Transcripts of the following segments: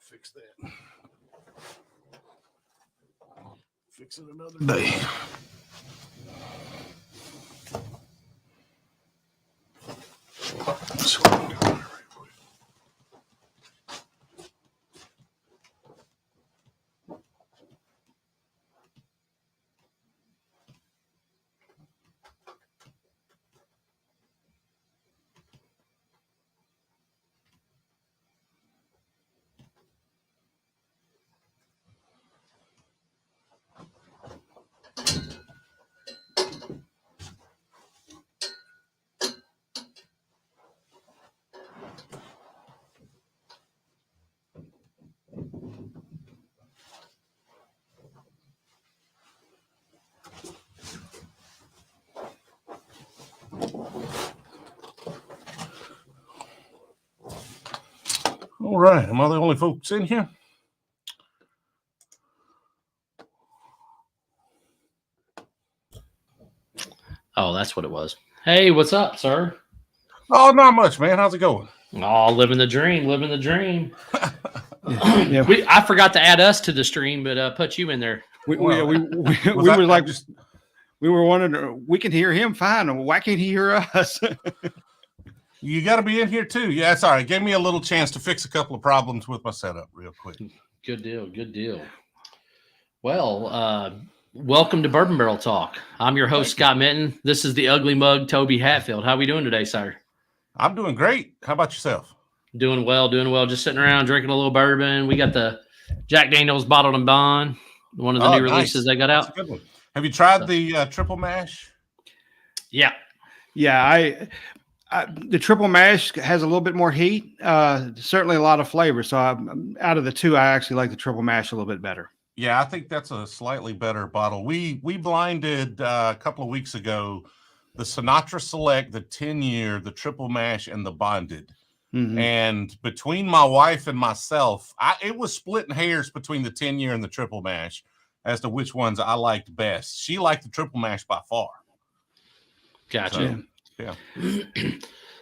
fix that. Fix it another day. All right. Am I the only folks in here? Oh, that's what it was. Hey, what's up, sir? Oh, not much, man. How's it going? Oh, living the dream, living the dream. Yeah. I forgot to add us to the stream, but put you in there. We were wondering, we can hear him fine. Why can't he hear us? You got to be in here too. Yeah, sorry. It gave me a little chance to fix a couple of problems with my setup real quick. Good deal. Good deal. Well, welcome to Bourbon Barrel Talk. I'm your host, Scott Minton. This is the Ugly Mug, Toby Hatfield. How are we doing today, sir? I'm doing great. How about yourself? Doing well. Just sitting around drinking a little bourbon. We got the Jack Daniel's Bottled and Bond, one of the new releases they got out. That's a good one. Have you tried the triple mash? Yeah. Yeah, the triple mash has a little bit more heat, certainly a lot of flavor. So out of the two, I actually like the triple mash a little bit better. Yeah, I think that's a slightly better bottle. We blinded a couple of weeks ago the Sinatra Select, the 10-year, the triple mash, and the bonded. Mm-hmm. And between my wife and myself, it was splitting hairs between the 10-year and the triple mash as to which ones I liked best. She liked the triple mash by far. Gotcha. So, yeah.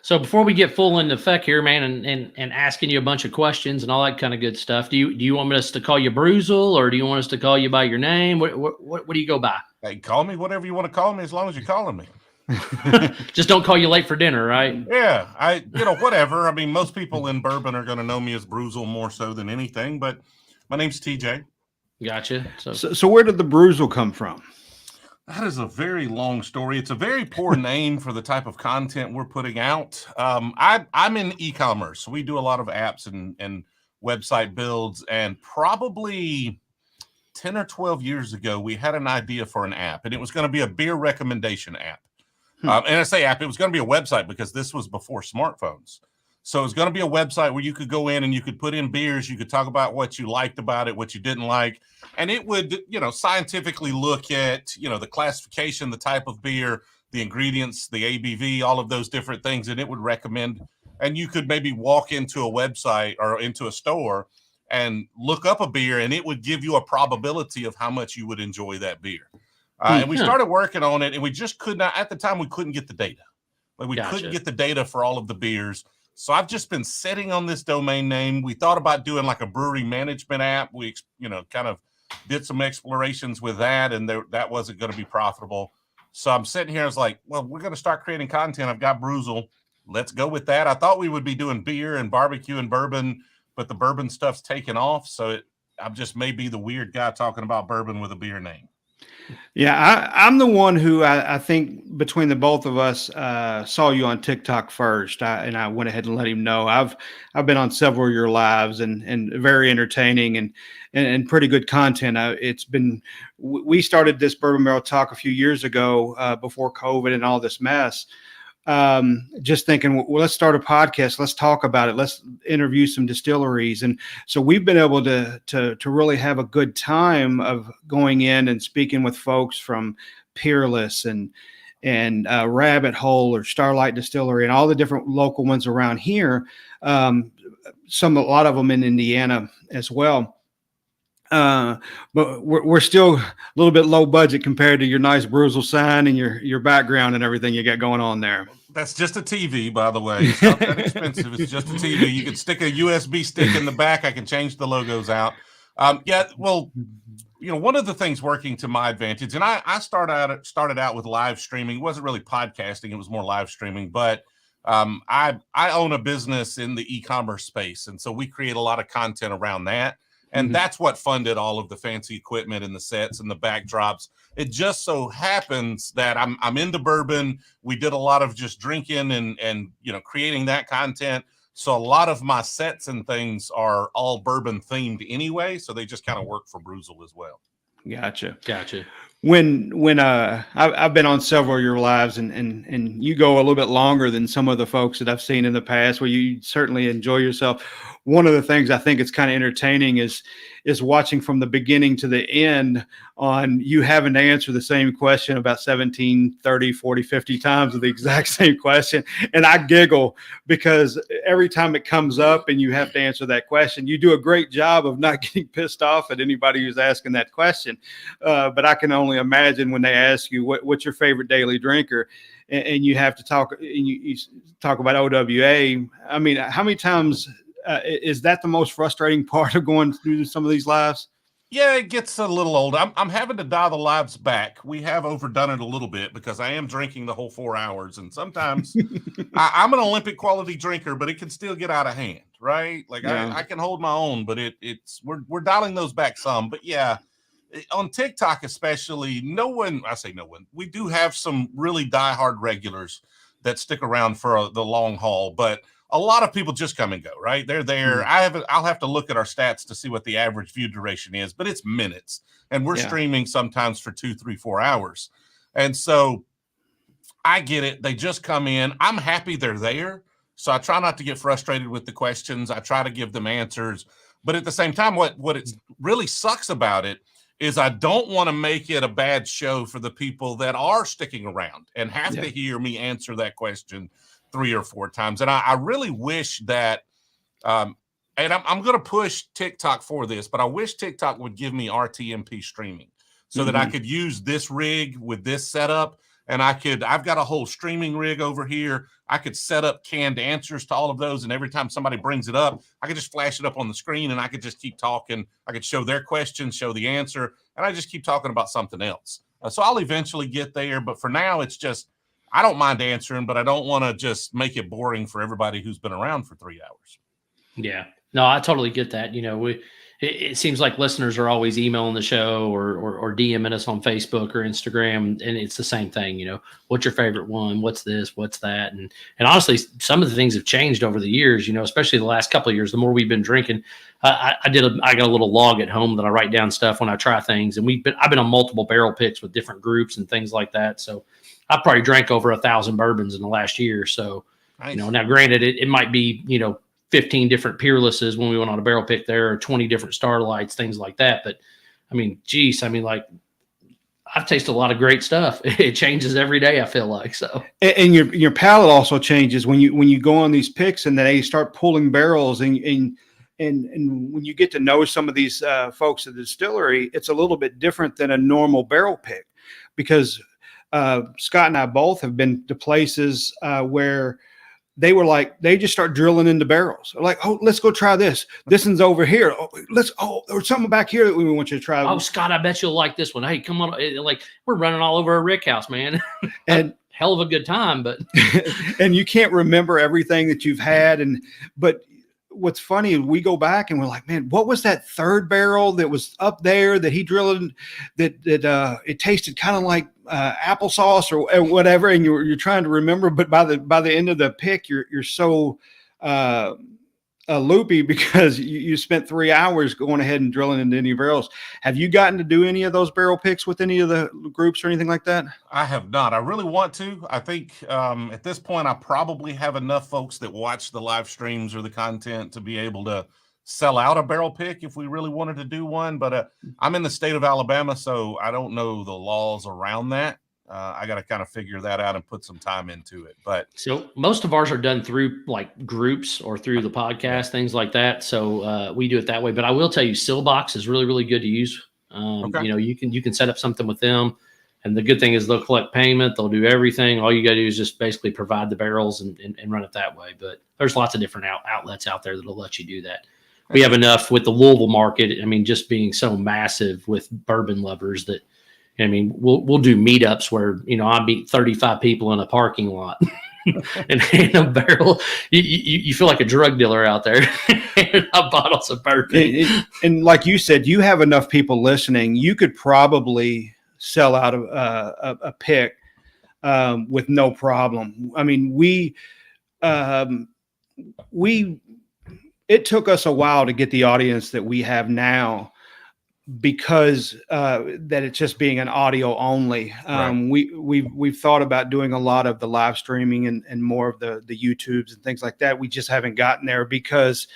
So before we get full into effect here, man, and asking you a bunch of questions and all that kind of good stuff, do you want us to call you Brewzle, or do you want us to call you by your name? What do you go by? Hey, call me whatever you want to call me, as long as you're calling me. Just don't call you late for dinner, right? Yeah, whatever. I mean, most people in bourbon are going to know me as Brewzle more so than anything, but my name's TJ. Gotcha. So where did the Brewzle come from? That is a very long story. It's a very poor name for the type of content we're putting out. I'm in e-commerce. We do a lot of apps and website builds, and probably 10 or 12 years ago, we had an idea for an app, and it was going to be a beer recommendation app. And I say app, it was going to be a website because this was before smartphones. So it was going to be a website where you could go in and you could put in beers. You could talk about what you liked about it, what you didn't like. And it would, scientifically look at, the classification, the type of beer, the ingredients, the ABV, all of those different things. And it would recommend, and you could maybe walk into a website or into a store and look up a beer, and it would give you a probability of how much you would enjoy that beer. And we started working on it, and we just could not, at the time, we couldn't get the data. Couldn't get the data for all of the beers. So I've just been sitting on this domain name. We thought about doing like a brewery management app. We, kind of did some explorations with that, and that wasn't going to be profitable. So I'm sitting here. I was like, well, we're going to start creating content. I've got Brewzle. Let's go with that. I thought we would be doing beer and barbecue and bourbon, but the bourbon stuff's taken off. So I'm just maybe the weird guy talking about bourbon with a beer name. Yeah, I'm the one who I think between the both of us saw you on TikTok first, and I went ahead and let him know. I've been on several of your lives and very entertaining and pretty good content. We started this Bourbon Barrel Talk a few years ago before COVID and all this mess. Just thinking, well, let's start a podcast. Let's talk about it. Let's interview some distilleries. And so we've been able to really have a good time of going in and speaking with folks from Peerless and Rabbit Hole or Starlight Distillery and all the different local ones around here. A lot of them in Indiana as well. But we're still a little bit low budget compared to your nice Brewzle sign and your background and everything you got going on there. That's just a TV, by the way. It's not that expensive. It's just a TV. You can stick a USB stick in the back. I can change the logos out. Yeah, well, one of the things working to my advantage, and I started out with live streaming. It wasn't really podcasting; it was more live streaming. But I own a business in the e-commerce space, and so we create a lot of content around that. And that's what funded all of the fancy equipment and the sets and the backdrops. It just so happens that I'm into bourbon. We did a lot of just drinking and creating that content. So a lot of my sets and things are all bourbon themed anyway. So they just kind of work for Brewzle as well. Gotcha. When I've been on several of your lives and you go a little bit longer than some of the folks that I've seen in the past, where you certainly enjoy yourself. One of the things I think it's kind of entertaining is watching from the beginning to the end on you having to answer the same question about 17, 30, 40, 50 times with the exact same question. And I giggle because every time it comes up and you have to answer that question, you do a great job of not getting pissed off at anybody who's asking that question. But I can only imagine when they ask you what's your favorite daily drinker, and you have to talk and you talk about OWA. I mean, how many times is that the most frustrating part of going through some of these lives? Yeah, it gets a little old. I'm having to dial the lives back. We have overdone it a little bit because I am drinking the whole 4 hours, and sometimes I'm an Olympic quality drinker, but it can still get out of hand, right? Like I can hold my own, but we're dialing those back some. But yeah, on TikTok especially, I say no one. We do have some really diehard regulars that stick around for the long haul, but a lot of people just come and go, right? They're there. I'll have to look at our stats to see what the average view duration is, but it's minutes, and we're streaming sometimes for 2, 3, 4 hours. And so I get it. They just come in. I'm happy they're there. So I try not to get frustrated with the questions. I try to give them answers, but at the same time, what it really sucks about it is I don't want to make it a bad show for the people that are sticking around and have to hear me answer that question 3 or 4 times. And I really wish that, and I'm going to push TikTok for this, but I wish TikTok would give me RTMP streaming so that I could use this rig with this setup. And I've got a whole streaming rig over here. I could set up canned answers to all of those. And every time somebody brings it up, I could just flash it up on the screen and I could just keep talking. I could show their question, show the answer, and I just keep talking about something else. So I'll eventually get there. But for now, it's just, I don't mind answering, but I don't want to just make it boring for everybody who's been around for 3 hours. Yeah, no, I totally get that. It seems like listeners are always emailing the show or DMing us on Facebook or Instagram, and it's the same thing. What's your favorite one? What's this? What's that? And honestly, some of the things have changed over the years. Especially the last couple of years. The more we've been drinking, I got a little log at home that I write down stuff when I try things, and I've been on multiple barrel picks with different groups and things like that. So I probably drank over 1,000 bourbons in the last year. So, nice. Now granted, it might be 15 different peerlesses when we went on a barrel pick there, or 20 different Starlights, things like that. But I've tasted a lot of great stuff. It changes every day, I feel like. So, and your palate also changes when you go on these picks and then they start pulling barrels and when you get to know some of these folks at the distillery, it's a little bit different than a normal barrel pick, because Scott and I both have been to places where they just start drilling into barrels. They're like, oh, let's go try this. This one's over here. Or something back here that we want you to try. Oh, Scott, I bet you'll like this one. Hey, come on. Like, we're running all over a rick house, man. And hell of a good time, but and you can't remember everything that you've had. But what's funny is we go back and we're like, man, what was that third barrel that was up there that he drilled that it tasted kind of like applesauce or whatever, and you're trying to remember, but by the end of the pick, you're so loopy because you spent 3 hours going ahead and drilling into any barrels. Have you gotten to do any of those barrel picks with any of the groups or anything like that? I have not. I really want to. I think at this point, I probably have enough folks that watch the live streams or the content to be able to sell out a barrel pick if we really wanted to do one. But I'm in the state of Alabama, so I don't know the laws around that. I got to kind of figure that out and put some time into it. But so most of ours are done through like groups or through the podcast, things like that. So we do it that way. But I will tell you, Sillbox is really, really good to use. Okay. You can set up something with them. And the good thing is they'll collect payment. They'll do everything. All you got to do is just basically provide the barrels and run it that way. But there's lots of different outlets out there that'll let you do that. We have enough with the Louisville market. I mean, just being so massive with bourbon lovers that, I mean, we'll do meetups where, I meet 35 people in a parking lot and hand a barrel. You feel like a drug dealer out there. Bottles of bourbon. And like you said, you have enough people listening. You could probably sell out a pick with no problem. I mean, it took us a while to get the audience that we have now because that it's just being an audio only. Right. We've thought about doing a lot of the live streaming and more of the YouTubes and things like that. We just haven't gotten there because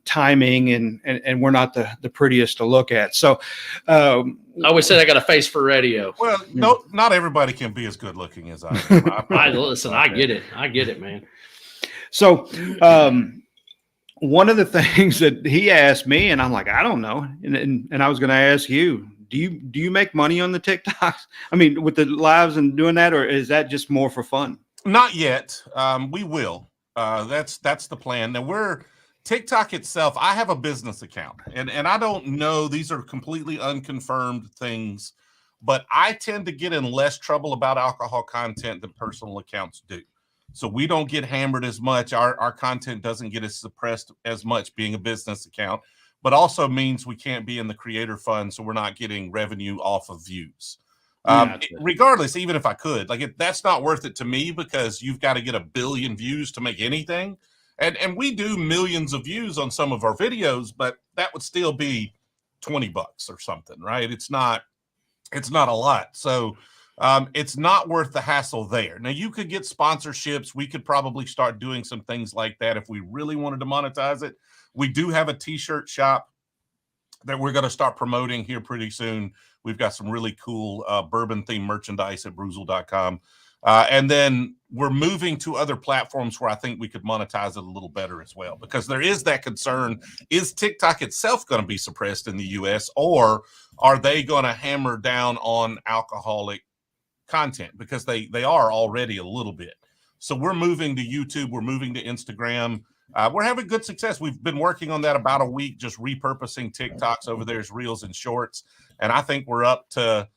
timing and we're not the prettiest to look at. So I always said I got a face for radio. Well, no, not everybody can be as good looking as I am. Listen, I get it, man. So one of the things that he asked me, and I'm like, I don't know, and I was going to ask you, do you make money on the TikToks? I mean, with the lives and doing that, or is that just more for fun? Not yet. We will. That's the plan. Now TikTok itself, I have a business account and I don't know, these are completely unconfirmed things, but I tend to get in less trouble about alcohol content than personal accounts do. So we don't get hammered as much. Our content doesn't get as suppressed as much being a business account, but also means we can't be in the creator fund. So we're not getting revenue off of views. Regardless, even if I could, that's not worth it to me because you've got to get 1 billion views to make anything. And we do millions of views on some of our videos, but that would still be $20 or something, right? It's not a lot. So it's not worth the hassle there. Now you could get sponsorships. We could probably start doing some things like that if we really wanted to monetize it. We do have a t-shirt shop that we're going to start promoting here pretty soon. We've got some really cool bourbon themed merchandise at Brewzle.com. And then we're moving to other platforms where I think we could monetize it a little better as well, because there is that concern. Is TikTok itself going to be suppressed in the US, or are they going to hammer down on alcoholic content? Because they are already a little bit. So we're moving to YouTube. We're moving to Instagram. We're having good success. We've been working on that about a week, just repurposing TikToks over there as reels and shorts. And I think we're up to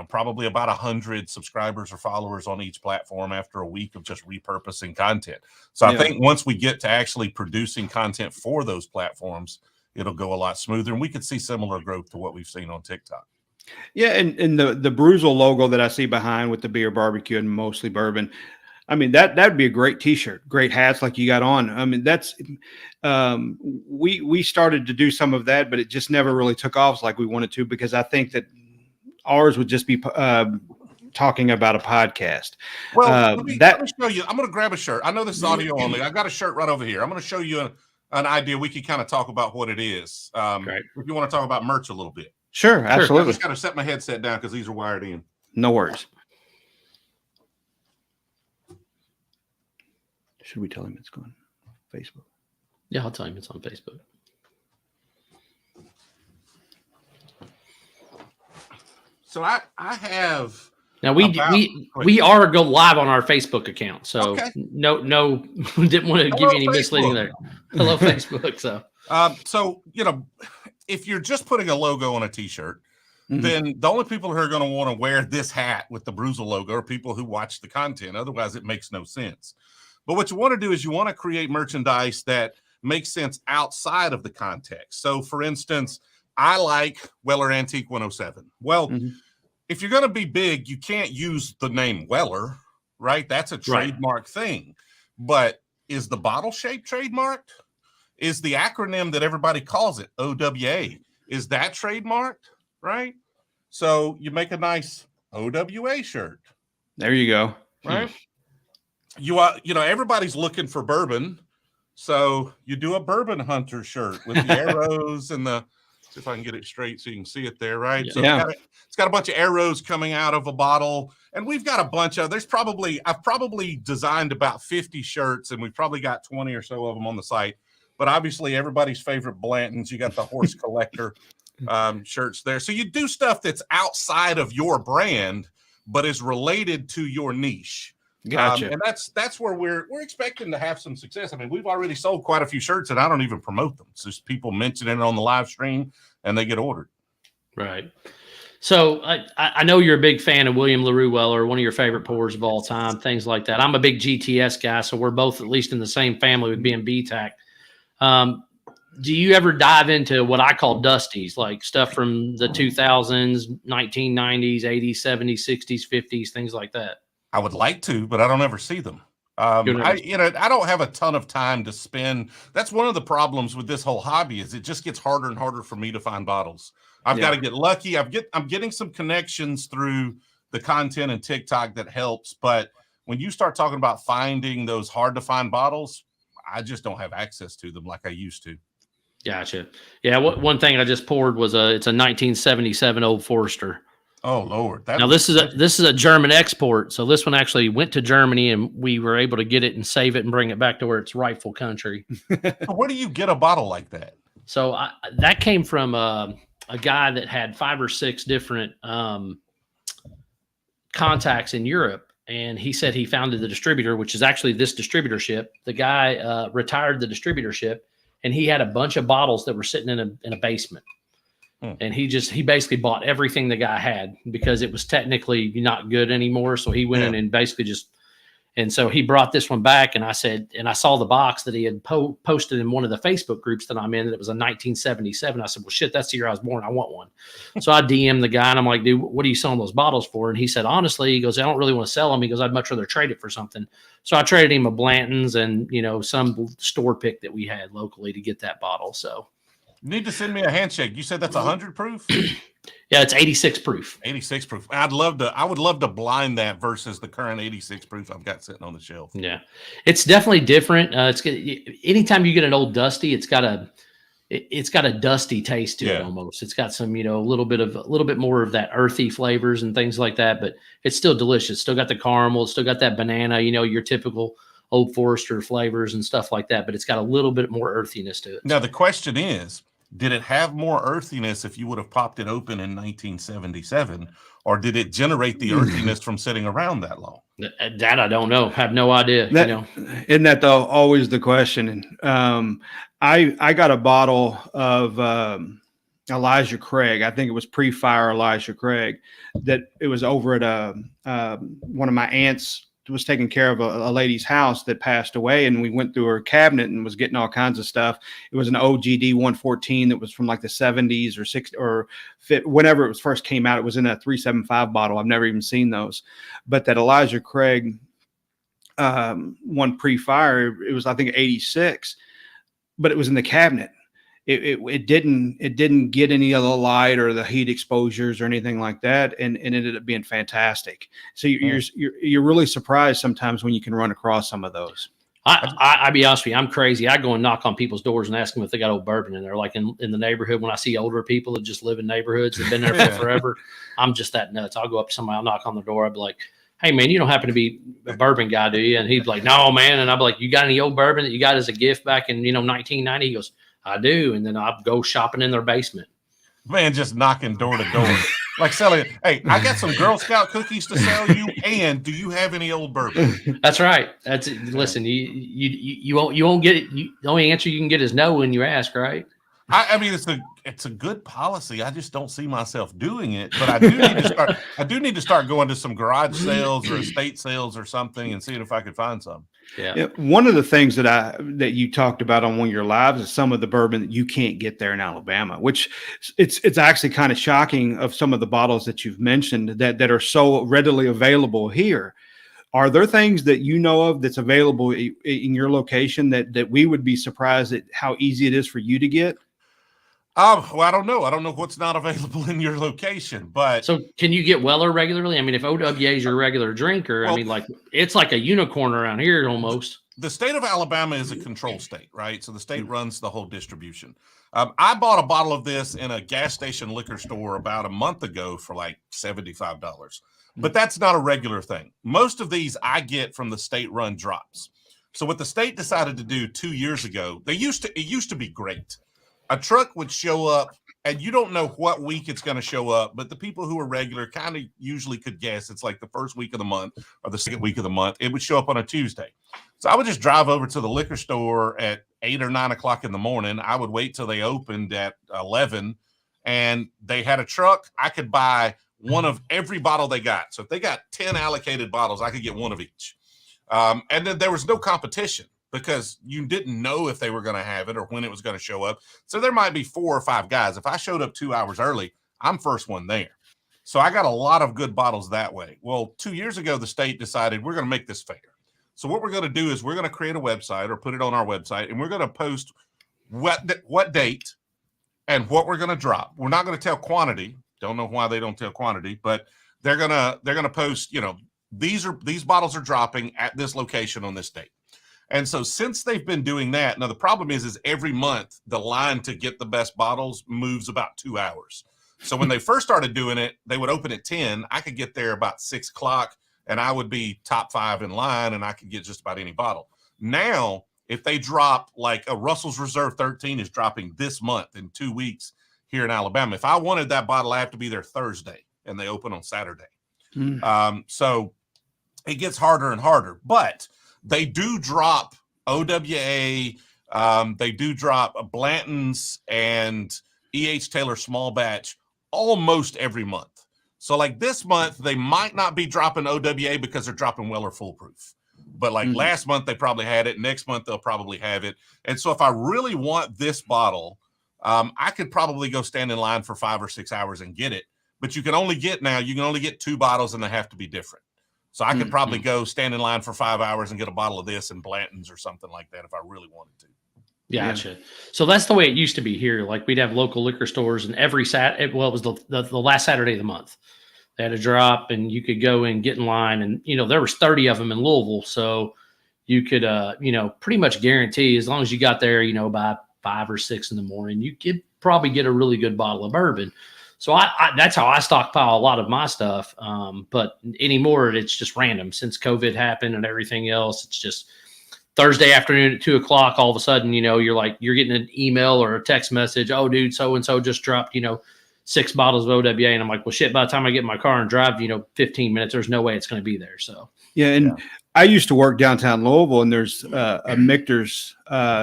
probably about 100 subscribers or followers on each platform after a week of just repurposing content. So I think once we get to actually producing content for those platforms, it'll go a lot smoother, and we could see similar growth to what we've seen on TikTok. Yeah, and the Brewzle logo that I see behind with the beer barbecue and mostly bourbon, I mean, that'd be a great t-shirt, great hats like you got on. I mean, that's we started to do some of that, but it just never really took off like we wanted to, because I think that ours would just be talking about a podcast. Well, let me show you. I'm going to grab a shirt. I know this is audio only. I got a shirt right over here. I'm going to show you an idea. We can kind of talk about what it is. If you want to talk about merch a little bit. Sure, absolutely. I just got to set my headset down because these are wired in. No worries. Should we tell him it's on Facebook? Yeah, I'll tell him it's on Facebook. So I have now we are go live on our Facebook account. So no didn't want to give you any misleading there. Hello Facebook. So if you're just putting a logo on a t-shirt, then the only people who are going to want to wear this hat with the Brewzle logo are people who watch the content. Otherwise, it makes no sense. But what you want to do is you want to create merchandise that makes sense outside of the context. So, for instance, I like Weller Antique 107. Well, if you're going to be big, you can't use the name Weller, right? That's a trademark thing. But is the bottle shape trademarked? Is the acronym that everybody calls it, OWA, is that trademarked, right? So you make a nice OWA shirt. There you go. Right? Everybody's looking for bourbon. So you do a bourbon hunter shirt with the arrows and see if I can get it straight so you can see it there, right? So it's got a bunch of arrows coming out of a bottle, and we've got a bunch of, I've probably designed about 50 shirts, and we've probably got 20 or so of them on the site. But obviously everybody's favorite Blanton's, you got the horse collector. shirts there. So you do stuff that's outside of your brand, but is related to your niche. Gotcha. And that's where we're expecting to have some success. I mean, we've already sold quite a few shirts, and I don't even promote them. It's just people mentioning it on the live stream, and they get ordered. Right. So I know you're a big fan of William LaRue Weller, one of your favorite pours of all time, things like that. I'm a big GTS guy, so we're both at least in the same family with being BTAC. Do you ever dive into what I call dusties, like stuff from the 2000s, 1990s, 80s, 70s, 60s, 50s, things like that? I would like to, but I don't ever see them. I don't have a ton of time to spend. That's one of the problems with this whole hobby is it just gets harder and harder for me to find bottles. I've got to get lucky. I'm getting some connections through the content and TikTok that helps. But when you start talking about finding those hard to find bottles, I just don't have access to them like I used to. Gotcha. Yeah. One thing I just poured was it's a 1977 Old Forester. Oh Lord! Now this is a German export, so this one actually went to Germany, and we were able to get it and save it and bring it back to where it's rightful country. Where do you get a bottle like that? So that came from a guy that had 5 or 6 different contacts in Europe, and he said he founded the distributor, which is actually this distributorship. The guy retired the distributorship, and he had a bunch of bottles that were sitting in a basement. And he basically bought everything the guy had because it was technically not good anymore. So he went in and basically and so he brought this one back, and I saw the box that he had posted in one of the Facebook groups that I'm in, that it was a 1977. I said, well, shit, that's the year I was born. I want one. So I DM'd the guy, and I'm like, dude, what are you selling those bottles for? And he said, honestly, he goes, I don't really want to sell them. He goes, I'd much rather trade it for something. So I traded him a Blanton's and, some store pick that we had locally to get that bottle. So. You need to send me a handshake. You said that's 100 proof? Yeah, it's 86 proof. 86 proof. I would love to blind that versus the current 86 proof I've got sitting on the shelf. Yeah, it's definitely different. Anytime you get an old dusty, it's got a dusty taste to it almost. It's got some, a little bit more of that earthy flavors and things like that, but it's still delicious. Still got the caramel, still got that banana, your typical Old Forester flavors and stuff like that, but it's got a little bit more earthiness to it. Now the question is, did it have more earthiness if you would have popped it open in 1977, or did it generate the earthiness from sitting around that long? That I don't know. I have no idea. Isn't that though always the question? I got a bottle of Elijah Craig. I think it was pre-fire Elijah Craig. That it was over at one of my aunts was taking care of a lady's house that passed away, and we went through her cabinet and was getting all kinds of stuff. It was an OGD 114 that was from like the 70s or 60s or whenever it was first came out. It was in a 375 bottle. I've never even seen those, but that Elijah Craig one pre-fire, it was I think 86, but it was in the cabinet. It didn't get any of the light or the heat exposures or anything like that, and it ended up being fantastic. So you're really surprised sometimes when you can run across some of those. I'll be honest with you, I'm crazy. I go and knock on people's doors and ask them if they got old bourbon in there. Like in the neighborhood, when I see older people that just live in neighborhoods that've been there for forever, I'm just that nuts. I'll go up to somebody, I'll knock on the door, I'll be like, hey man, you don't happen to be a bourbon guy, do you? And he'd be like, no man. And I'll be like, you got any old bourbon that you got as a gift back in 1990? He goes, I do. And then I'll go shopping in their basement. Man, just knocking door to door. Like selling, hey, I got some Girl Scout cookies to sell you, and do you have any old bourbon? That's right. That's it. Listen, you won't get it. The only answer you can get is no when you ask, right? I mean, it's a good policy. I just don't see myself doing it, but I do need to start going to some garage sales or estate sales or something and seeing if I could find some. Yeah. One of the things that you talked about on one of your lives is some of the bourbon that you can't get there in Alabama, which it's actually kind of shocking of some of the bottles that you've mentioned that are so readily available here. Are there things that you know of that's available in your location that we would be surprised at how easy it is for you to get? Well, I don't know. I don't know what's not available in your location, but so can you get Weller regularly? I mean, if OWA is your regular drinker, I mean, like it's like a unicorn around here almost. The state of Alabama is a control state, right? So the state runs the whole distribution. I bought a bottle of this in a gas station liquor store about a month ago for like $75, but that's not a regular thing. Most of these I get from the state-run drops. So what the state decided to do 2 years ago, it used to be great. A truck would show up and you don't know what week it's going to show up, but the people who are regular kind of usually could guess it's like the first week of the month or the second week of the month. It would show up on a Tuesday. So I would just drive over to the liquor store at 8 or 9 o'clock in the morning. I would wait till they opened at 11, and they had a truck. I could buy one of every bottle they got. So if they got 10 allocated bottles, I could get one of each. And then there was no competition, because you didn't know if they were going to have it or when it was going to show up. So there might be 4 or 5 guys. If I showed up 2 hours early, I'm first one there. So I got a lot of good bottles that way. Well, 2 years ago, the state decided we're going to make this fair. So what we're going to do is we're going to create a website or put it on our website, and we're going to post what date and what we're going to drop. We're not going to tell quantity. Don't know why they don't tell quantity, but they're going to post, these bottles are dropping at this location on this date. And so since they've been doing that, now the problem is every month the line to get the best bottles moves about 2 hours. So when they first started doing it, they would open at 10. I could get there about 6 o'clock, and I would be top 5 in line, and I could get just about any bottle. Now, if they drop, like a Russell's Reserve 13 is dropping this month in 2 weeks here in Alabama. If I wanted that bottle, I have to be there Thursday, and they open on Saturday. So it gets harder and harder, but they do drop OWA. They do drop Blanton's and E.H. Taylor small batch almost every month. So like this month, they might not be dropping OWA because they're dropping Weller Foolproof. But like last month, they probably had it. Next month, they'll probably have it. And so if I really want this bottle, I could probably go stand in line for 5 or 6 hours and get it. But you can only get 2 bottles, and they have to be different. So I could probably go stand in line for 5 hours and get a bottle of this and Blanton's or something like that if I really wanted to. Gotcha. Yeah. So that's the way it used to be here. Like we'd have local liquor stores, and every it was the last Saturday of the month. They had a drop, and you could go and get in line, and there was 30 of them in Louisville, so you could pretty much guarantee as long as you got there by 5 or 6 in the morning, you could probably get a really good bottle of bourbon. So that's how I stockpile a lot of my stuff. But anymore, it's just random. Since COVID happened and everything else, it's just Thursday afternoon at 2 o'clock. All of a sudden, you're getting an email or a text message. Oh, dude, so-and-so just dropped, 6 bottles of OWA. And I'm like, well, shit, by the time I get in my car and drive, 15 minutes, there's no way it's going to be there. So, I used to work downtown Louisville, and there's a Michter's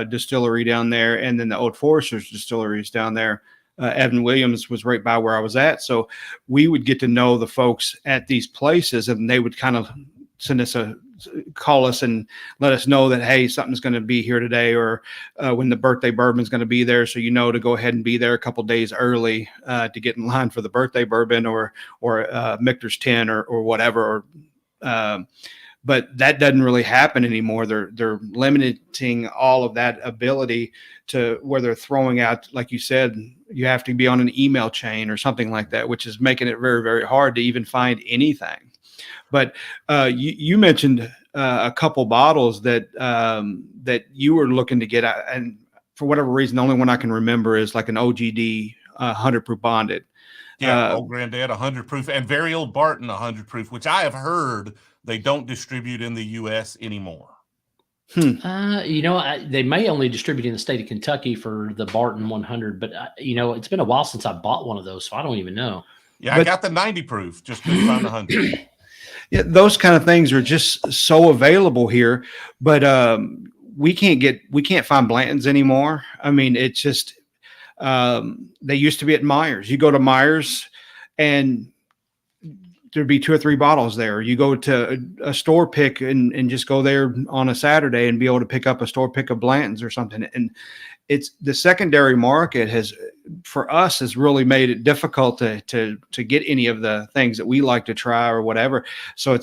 distillery down there. And then the Old Forester's distillery is down there. Evan Williams was right by where I was at. So we would get to know the folks at these places, and they would kind of call us and let us know that, hey, something's going to be here today, or when the birthday bourbon is going to be there. So, to go ahead and be there a couple days early to get in line for the birthday bourbon or Michter's 10 or whatever. But that doesn't really happen anymore. They're limiting all of that ability to where they're throwing out, like you said, you have to be on an email chain or something like that, which is making it very, very hard to even find anything. But you mentioned a couple bottles that you were looking to get, and for whatever reason, the only one I can remember is like an OGD 100 proof bonded. Yeah, Old Granddad 100 proof, and Very Old Barton 100 proof, which I have heard they don't distribute in the U.S. anymore. They may only distribute in the state of Kentucky for the Barton 100, but it's been a while since I bought one of those, so I don't even know. Yeah, I got the 90 proof, just couldn't find the 100. Yeah, those kind of things are just so available here, but we can't find Blanton's anymore. I mean, it's just they used to be at Myers. You go to Myers, and there'd be 2 or 3 bottles there. You go to a store pick and just go there on a Saturday and be able to pick up a store pick of Blanton's or something. And it's the secondary market has really made it difficult to get any of the things that we like to try or whatever. So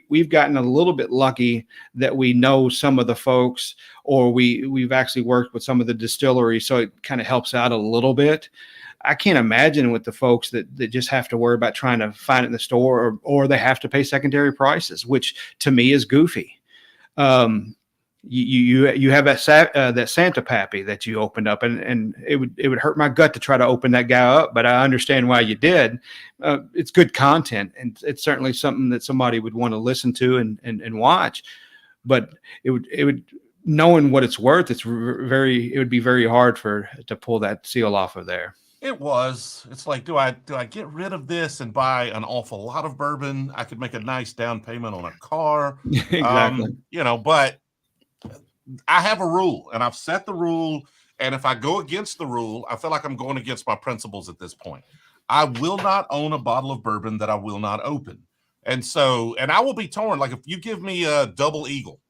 we've gotten a little bit lucky that we know some of the folks, or we've actually worked with some of the distilleries. So it kind of helps out a little bit. I can't imagine with the folks that just have to worry about trying to find it in the store, or they have to pay secondary prices, which to me is goofy. You have that Santa Pappy that you opened up, and it would hurt my gut to try to open that guy up, but I understand why you did. It's good content, and it's certainly something that somebody would want to listen to and watch. But it would knowing what it's worth, it would be very hard to pull that seal off of there. It was. It's like, do I get rid of this and buy an awful lot of bourbon? I could make a nice down payment on a car. Exactly. But I have a rule, and I've set the rule. And if I go against the rule, I feel like I'm going against my principles at this point. I will not own a bottle of bourbon that I will not open. And I will be torn. Like if you give me a Double Eagle,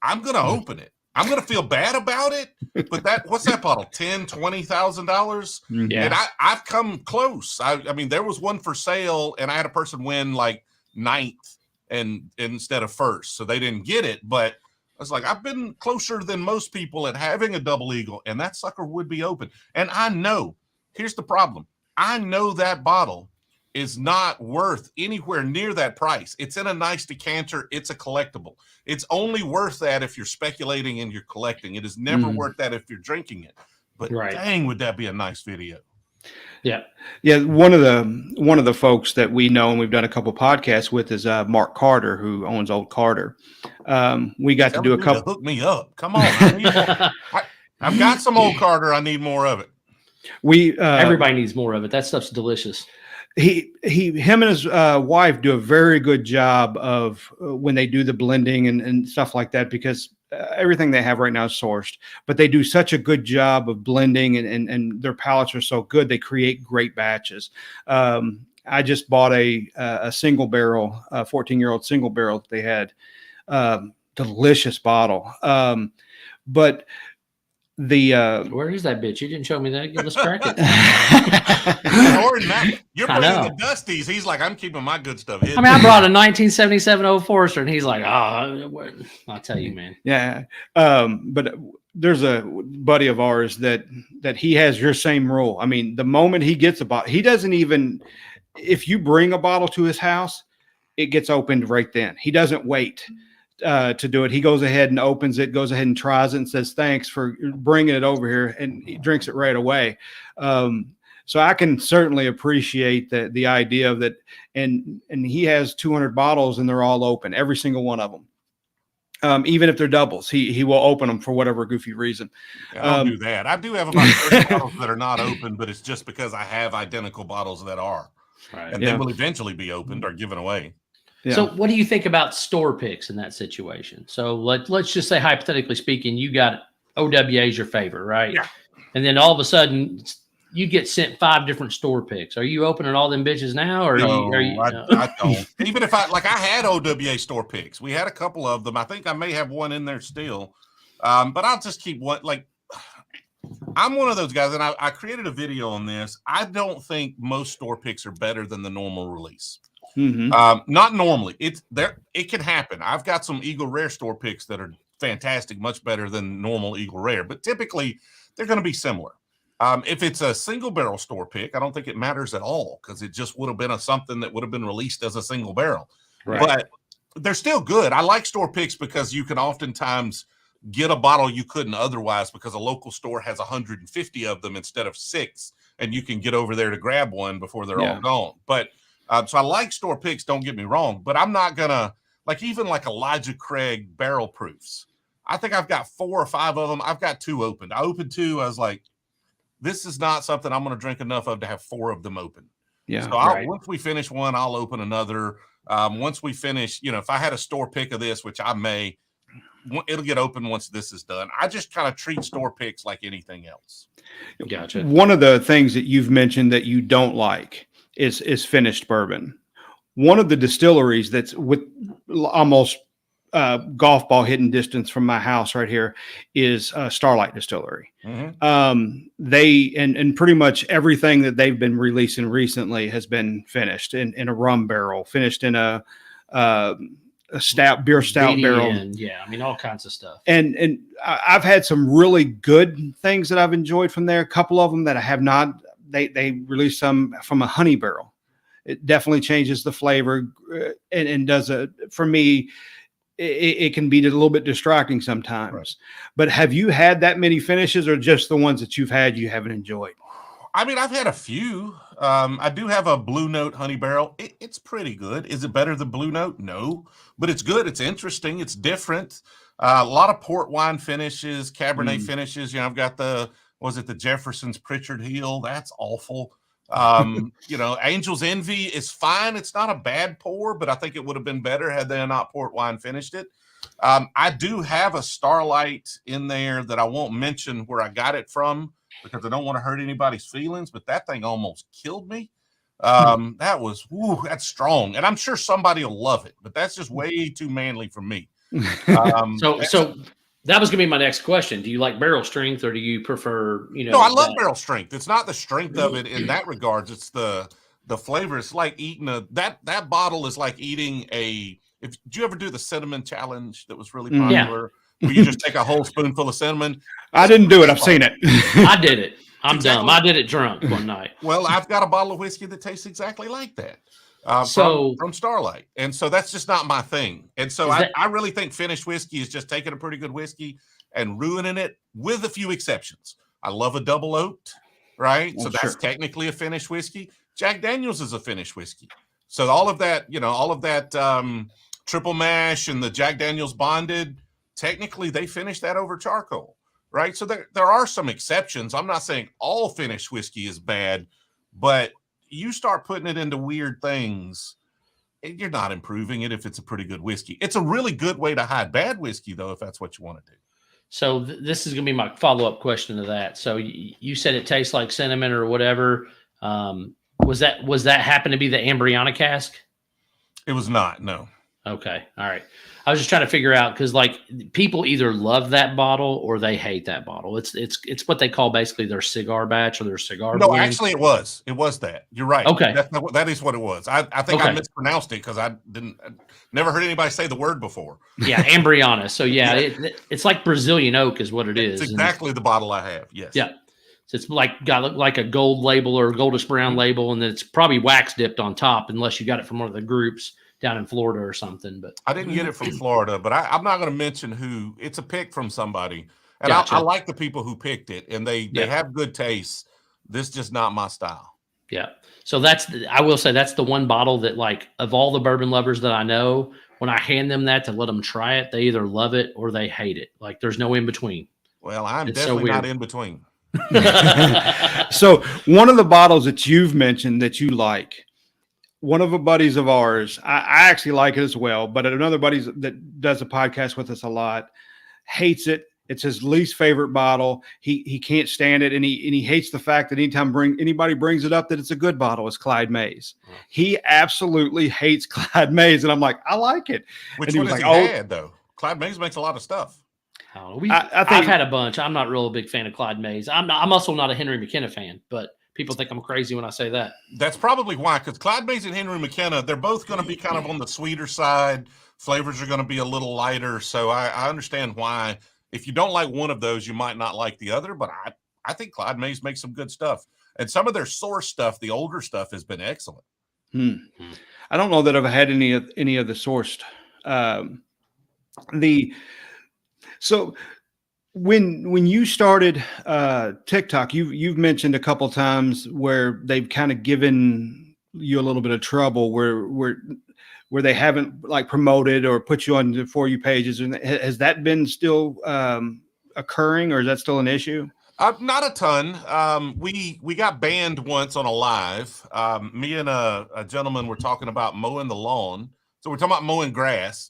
I'm going to open it. I'm going to feel bad about it. But what's that bottle? $10,000-$20,000. Yeah. And I've come close. I mean, there was one for sale and I had a person win like 9th and instead of first. So they didn't get it. But I was like, I've been closer than most people at having a Double Eagle, and that sucker would be open. And I know, here's the problem. I know that bottle is not worth anywhere near that price. It's in a nice decanter. It's a collectible. It's only worth that if you're speculating and you're collecting. It is never worth that if you're drinking it. But dang, would that be a nice video? Yeah. Yeah. One of the folks that we know and we've done a couple podcasts with is Mark Carter, who owns Old Carter. We got to do a couple. Hook me up. Come on. I've got some Old Carter. I need more of it. Everybody needs more of it. That stuff's delicious. Him and his wife do a very good job of when they do the blending and stuff like that, because everything they have right now is sourced, but they do such a good job of blending and their palates are so good. They create great batches. I just bought a single barrel, 14-year-old single barrel that they had, delicious bottle. But where is that bitch? You didn't show me that. Let's crack it. You're bringing the Dusties. He's like, I'm keeping my good stuff hidden. I mean, I brought a 1977 Old Forester, and he's like, I'll tell you, man. Yeah. But there's a buddy of ours that he has your same rule. I mean, the moment he gets a bottle, he doesn't even, if you bring a bottle to his house, it gets opened right then. He doesn't wait to do it. He goes ahead and opens it, goes ahead and tries it and says, thanks for bringing it over here, and he drinks it right away. So I can certainly appreciate the idea of that. And he has 200 bottles and they're all open, every single one of them. Even if they're doubles, he will open them for whatever goofy reason. Yeah, I'll do that. I do have about 30 bottles that are not open, but it's just because I have identical bottles that are. Right. And they will eventually be opened or given away. Yeah. So what do you think about store picks in that situation? So let's just say, hypothetically speaking, you got OWA is your favorite, right? Yeah. And then all of a sudden you get sent 5 different store picks. Are you opening all them bitches now? Or I don't. Even if I had OWA store picks. We had a couple of them. I think I may have one in there still. But I'll just keep one. Like, I'm one of those guys, and I created a video on this. I don't think most store picks are better than the normal release. Mm-hmm. Not normally. It's there. It can happen. I've got some Eagle Rare store picks that are fantastic, much better than normal Eagle Rare, but typically they're going to be similar. If it's a single barrel store pick, I don't think it matters at all, because it just would have been something that would have been released as a single barrel. Right. But they're still good. I like store picks because you can oftentimes get a bottle you couldn't otherwise, because a local store has 150 of them instead of 6, and you can get over there to grab one before they're all gone. But so I like store picks, don't get me wrong, but I'm not gonna, like, even like Elijah Craig barrel proofs. I think I've got 4 or 5 of them. I've got 2 opened. I opened 2. I was like, this is not something I'm going to drink enough of to have 4 of them open. Yeah. So once we finish one, I'll open another. Once we finish, if I had a store pick of this, which I may, it'll get open once this is done. I just kind of treat store picks like anything else. Gotcha. One of the things that you've mentioned that you don't like is finished bourbon. One of the distilleries that's with almost golf ball hitting distance from my house right here is Starlight Distillery. Mm-hmm. They and pretty much everything that they've been releasing recently has been finished in a rum barrel, finished in a beer stout barrel. Yeah, I mean, all kinds of stuff. And I've had some really good things that I've enjoyed from there. A couple of them that I have not. They released some from a honey barrel. It definitely changes the flavor and does for me. It can be a little bit distracting sometimes. Right. But have you had that many finishes, or just the ones that you've had you haven't enjoyed? I mean, I've had a few. I do have a Blue Note honey barrel. It's pretty good. Is it better than Blue Note? No, but it's good. It's interesting. It's different. A lot of port wine finishes, Cabernet finishes. I've got the Was it the Jefferson's Pritchard Heel? That's awful. Angel's Envy is fine. It's not a bad pour, but I think it would have been better had they not port wine finished it. I do have a Starlight in there that I won't mention where I got it from because I don't want to hurt anybody's feelings, but that thing almost killed me. That's strong. And I'm sure somebody will love it, but that's just way too manly for me. So that was going to be my next question. Do you like barrel strength or do you prefer, No, I love barrel strength. It's not the strength of it in that regards. It's the flavor. It's like eating that bottle is like eating did you ever do the cinnamon challenge that was really popular? Where you just take a whole spoonful of cinnamon? I didn't do it. I've seen it. I did it. I'm dumb. I did it drunk one night. Well, I've got a bottle of whiskey that tastes exactly like that. From Starlight. And so that's just not my thing. And so I really think finished whiskey is just taking a pretty good whiskey and ruining it with a few exceptions. I love a double oaked, right? Well, so that's technically a finished whiskey. Jack Daniels is a finished whiskey. So all of that triple mash and the Jack Daniels bonded, technically they finished that over charcoal, right? So there are some exceptions. I'm not saying all finished whiskey is bad, but you start putting it into weird things, you're not improving it if it's a pretty good whiskey. It's a really good way to hide bad whiskey, though, if that's what you want to do. So this is going to be my follow-up question to that. So you said it tastes like cinnamon or whatever. Was that happen to be the Ambriana cask? It was not, no. Okay. All right. I was just trying to figure out because like people either love that bottle or they hate that bottle. It's what they call basically their cigar batch or their cigar. No, blend. actually it was that. You're right. Okay. That is what it was. I think I mispronounced it because I never heard anybody say the word before. Yeah. Ambriana. So yeah, it's like Brazilian oak is what it is. It's exactly the bottle I have. Yes. Yeah. So it's got like a gold label or a goldish brown label. And then it's probably wax dipped on top unless you got it from one of the groups down in Florida or something. But I didn't get it from Florida, but I'm not going to mention who. It's a pick from somebody. And Gotcha. I like the people who picked it, and they have good taste. This is just not my style. Yeah. So I will say that's the one bottle that like of all the bourbon lovers that I know, when I hand them that to let them try it, they either love it or they hate it. Like there's no in between. Well, I'm definitely not in between. So one of the bottles that you've mentioned that you like, one of the buddies of ours, I actually like it as well, but another buddy that does a podcast with us a lot hates it. It's his least favorite bottle. He can't stand it, and he hates the fact that anytime anybody brings it up that it's a good bottle, it's Clyde Mays. He absolutely hates Clyde Mays, and I'm like, I like it. Which one is like, bad though? Clyde Mays makes a lot of stuff. I think I've had a bunch. I'm not real a big fan of Clyde Mays. I'm also not a Henry McKenna fan, but people think I'm crazy when I say that. That's probably why, because Clyde Mays and Henry McKenna, they're both going to be kind of on the sweeter side. Flavors are going to be a little lighter. So I understand why. If you don't like one of those, you might not like the other. But I think Clyde Mays makes some good stuff. And some of their source stuff, the older stuff, has been excellent. I don't know that I've had any of the sourced. So when you started TikTok, you've mentioned a couple times where they've kind of given you a little bit of trouble where they haven't like promoted or put you on the For You pages. And has that been still occurring, or is that still an issue? Not a ton. We got banned once on a live. Me and a gentleman were talking about mowing the lawn. So we're talking about mowing grass.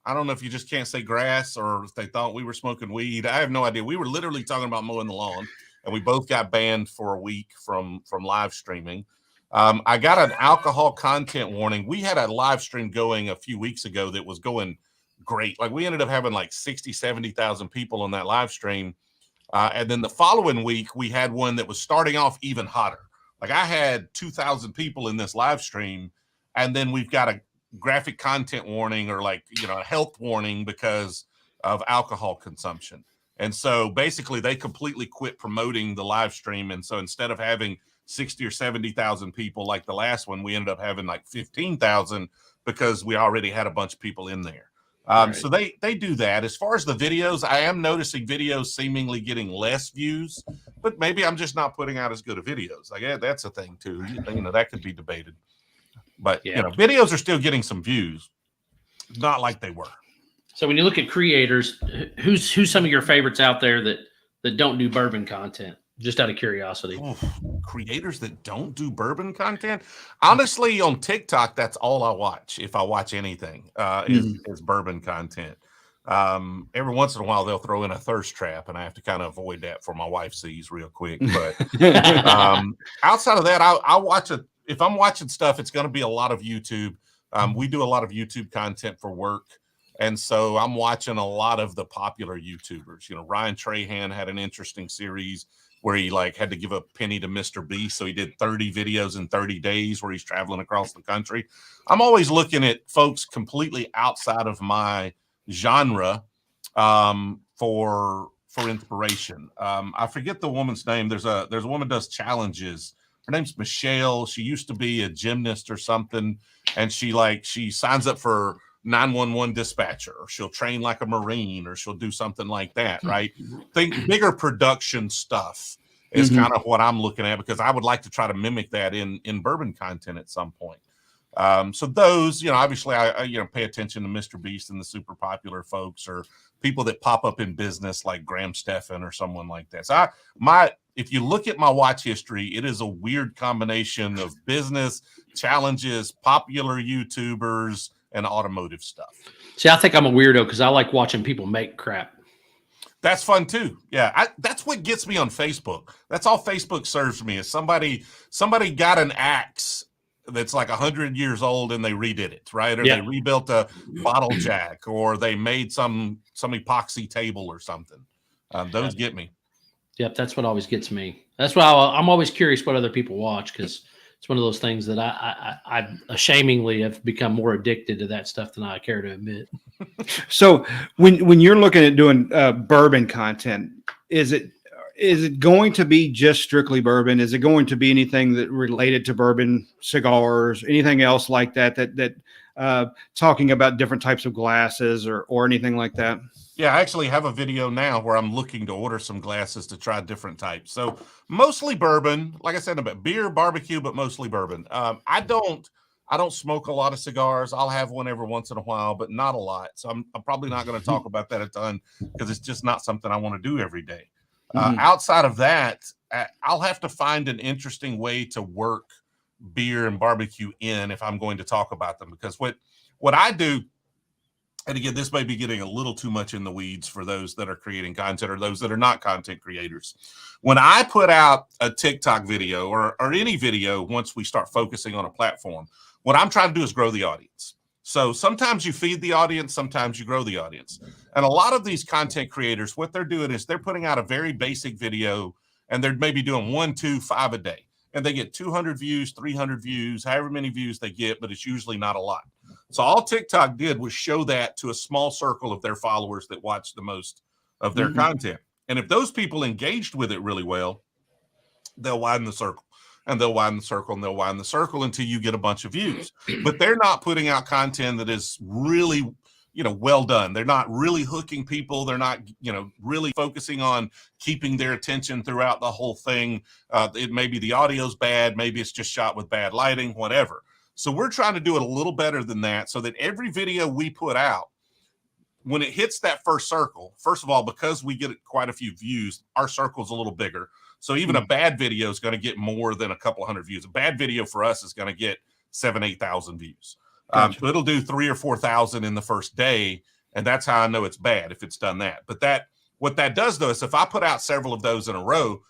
I don't know if you just can't say grass or if they thought we were smoking weed. I have no idea. We were literally talking about mowing the lawn, and we both got banned for a week from live streaming. I got an alcohol content warning. We had a live stream going a few weeks ago that was going great. Like we ended up having like 60, 70,000 people on that live stream. And then the following week, we had one that was starting off even hotter. Like I had 2,000 people in this live stream, and then we've got a graphic content warning or like, a health warning because of alcohol consumption. And so basically they completely quit promoting the live stream. And so instead of having 60 or 70,000 people like the last one, we ended up having like 15,000 because we already had a bunch of people in there. Right. So they do that. As far as the videos, I am noticing videos seemingly getting less views, but maybe I'm just not putting out as good of videos. Like that's a thing too. That could be debated. But videos are still getting some views, not like they were. So when you look at creators, who's some of your favorites out there that don't do bourbon content? Just out of curiosity. Oof, creators that don't do bourbon content. Honestly, on TikTok, that's all I watch. If I watch anything, is bourbon content. Every once in a while, they'll throw in a thirst trap, and I have to kind of avoid that before my wife sees real quick. But outside of that, I watch it. If I'm watching stuff, it's going to be a lot of YouTube. We do a lot of YouTube content for work. And so I'm watching a lot of the popular YouTubers. You know, Ryan Trahan had an interesting series where he like had to give a penny to Mr. Beast. So he did 30 videos in 30 days where he's traveling across the country. I'm always looking at folks completely outside of my genre for inspiration. I forget the woman's name. There's a woman who does challenges. Her name's Michelle. She used to be a gymnast or something. And she signs up for 911 dispatcher, or she'll train like a Marine, or she'll do something like that, right? Think bigger production stuff is kind of what I'm looking at, because I would like to try to mimic that in bourbon content at some point. So those, you know, obviously I pay attention to Mr. Beast and the super popular folks, or people that pop up in business like Graham Stephan or someone like that. So if you look at my watch history, it is a weird combination of business, challenges, popular YouTubers, and automotive stuff. See, I think I'm a weirdo because I like watching people make crap. That's fun too. Yeah, that's what gets me on Facebook. That's all Facebook serves me, is somebody got an axe that's like 100 years old and they redid it, right? Or they rebuilt a bottle jack, or they made some epoxy table or something. Those get me. Yep, that's what always gets me. That's why I'm always curious what other people watch, because it's one of those things that I ashamedly have become more addicted to that stuff than I care to admit. So when you're looking at doing bourbon content, is it going to be just strictly bourbon? Is it going to be anything that related to bourbon, cigars, anything else like that talking about different types of glasses or anything like that? Yeah, I actually have a video now where I'm looking to order some glasses to try different types. So mostly bourbon, like I said, about beer, barbecue, but mostly bourbon. I don't smoke a lot of cigars. I'll have one every once in a while, but not a lot. So I'm probably not going to talk about that a ton, because it's just not something I want to do every day. Outside of that, I'll have to find an interesting way to work beer and barbecue in if I'm going to talk about them, because what I do, and again, this may be getting a little too much in the weeds for those that are creating content or those that are not content creators. When I put out a TikTok video or any video, once we start focusing on a platform, what I'm trying to do is grow the audience. So sometimes you feed the audience, sometimes you grow the audience. And a lot of these content creators, what they're doing is they're putting out a very basic video, and they're maybe doing 1, 2, 5 a day. And they get 200 views, 300 views, however many views they get, but it's usually not a lot. So all TikTok did was show that to a small circle of their followers that watch the most of their content. And if those people engaged with it really well, they'll widen the circle, and they'll widen the circle, and they'll widen the circle until you get a bunch of views. But they're not putting out content that is really, well done. They're not really hooking people. They're not, really focusing on keeping their attention throughout the whole thing. It maybe the audio's bad. Maybe it's just shot with bad lighting, whatever. So we're trying to do it a little better than that, so that every video we put out, when it hits that first circle, first of all, because we get quite a few views, our circle's a little bigger. So even a bad video is going to get more than a couple hundred views. A bad video for us is going to get 7,000-8,000 views. Gotcha. So it'll do 3,000 or 4,000 in the first day, and that's how I know it's bad, if it's done that. But what that does, though, is if I put out several of those in a row,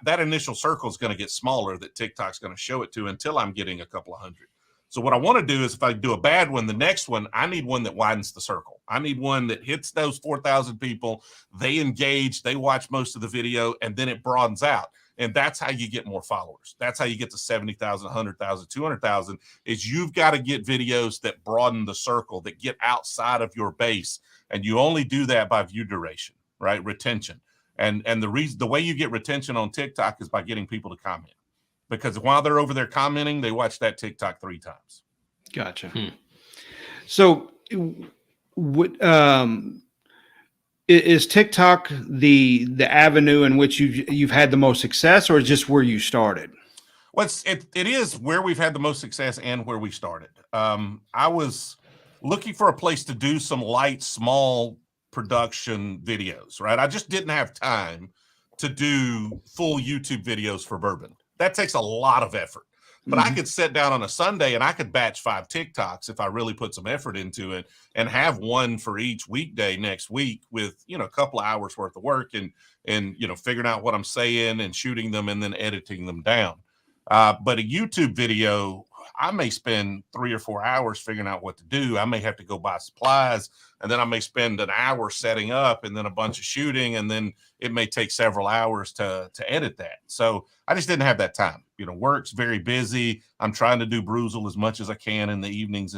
that initial circle is going to get smaller that TikTok's going to show it to until I'm getting a couple of hundred. So what I want to do is, if I do a bad one, the next one, I need one that widens the circle. I need one that hits those 4,000 people. They engage, they watch most of the video, and then it broadens out. And that's how you get more followers. That's how you get to 70,000, 100,000, 200,000, is you've got to get videos that broaden the circle, that get outside of your base. And you only do that by view duration, right? Retention. And the way you get retention on TikTok is by getting people to comment. Because while they're over there commenting, they watch that TikTok 3 times. Gotcha. So, is TikTok the avenue in which you've had the most success, or is just where you started? Well, it is where we've had the most success and where we started. I was looking for a place to do some light, small production videos, right? I just didn't have time to do full YouTube videos for bourbon. That takes a lot of effort. But I could sit down on a Sunday and I could batch 5 TikToks if I really put some effort into it, and have one for each weekday next week with, a couple of hours worth of work and figuring out what I'm saying and shooting them and then editing them down. But a YouTube video, I may spend 3 or 4 hours figuring out what to do. I may have to go buy supplies, and then I may spend an hour setting up and then a bunch of shooting, and then it may take several hours to edit that. So I just didn't have that time. Work's very busy. I'm trying to do Brewzle as much as I can in the evenings.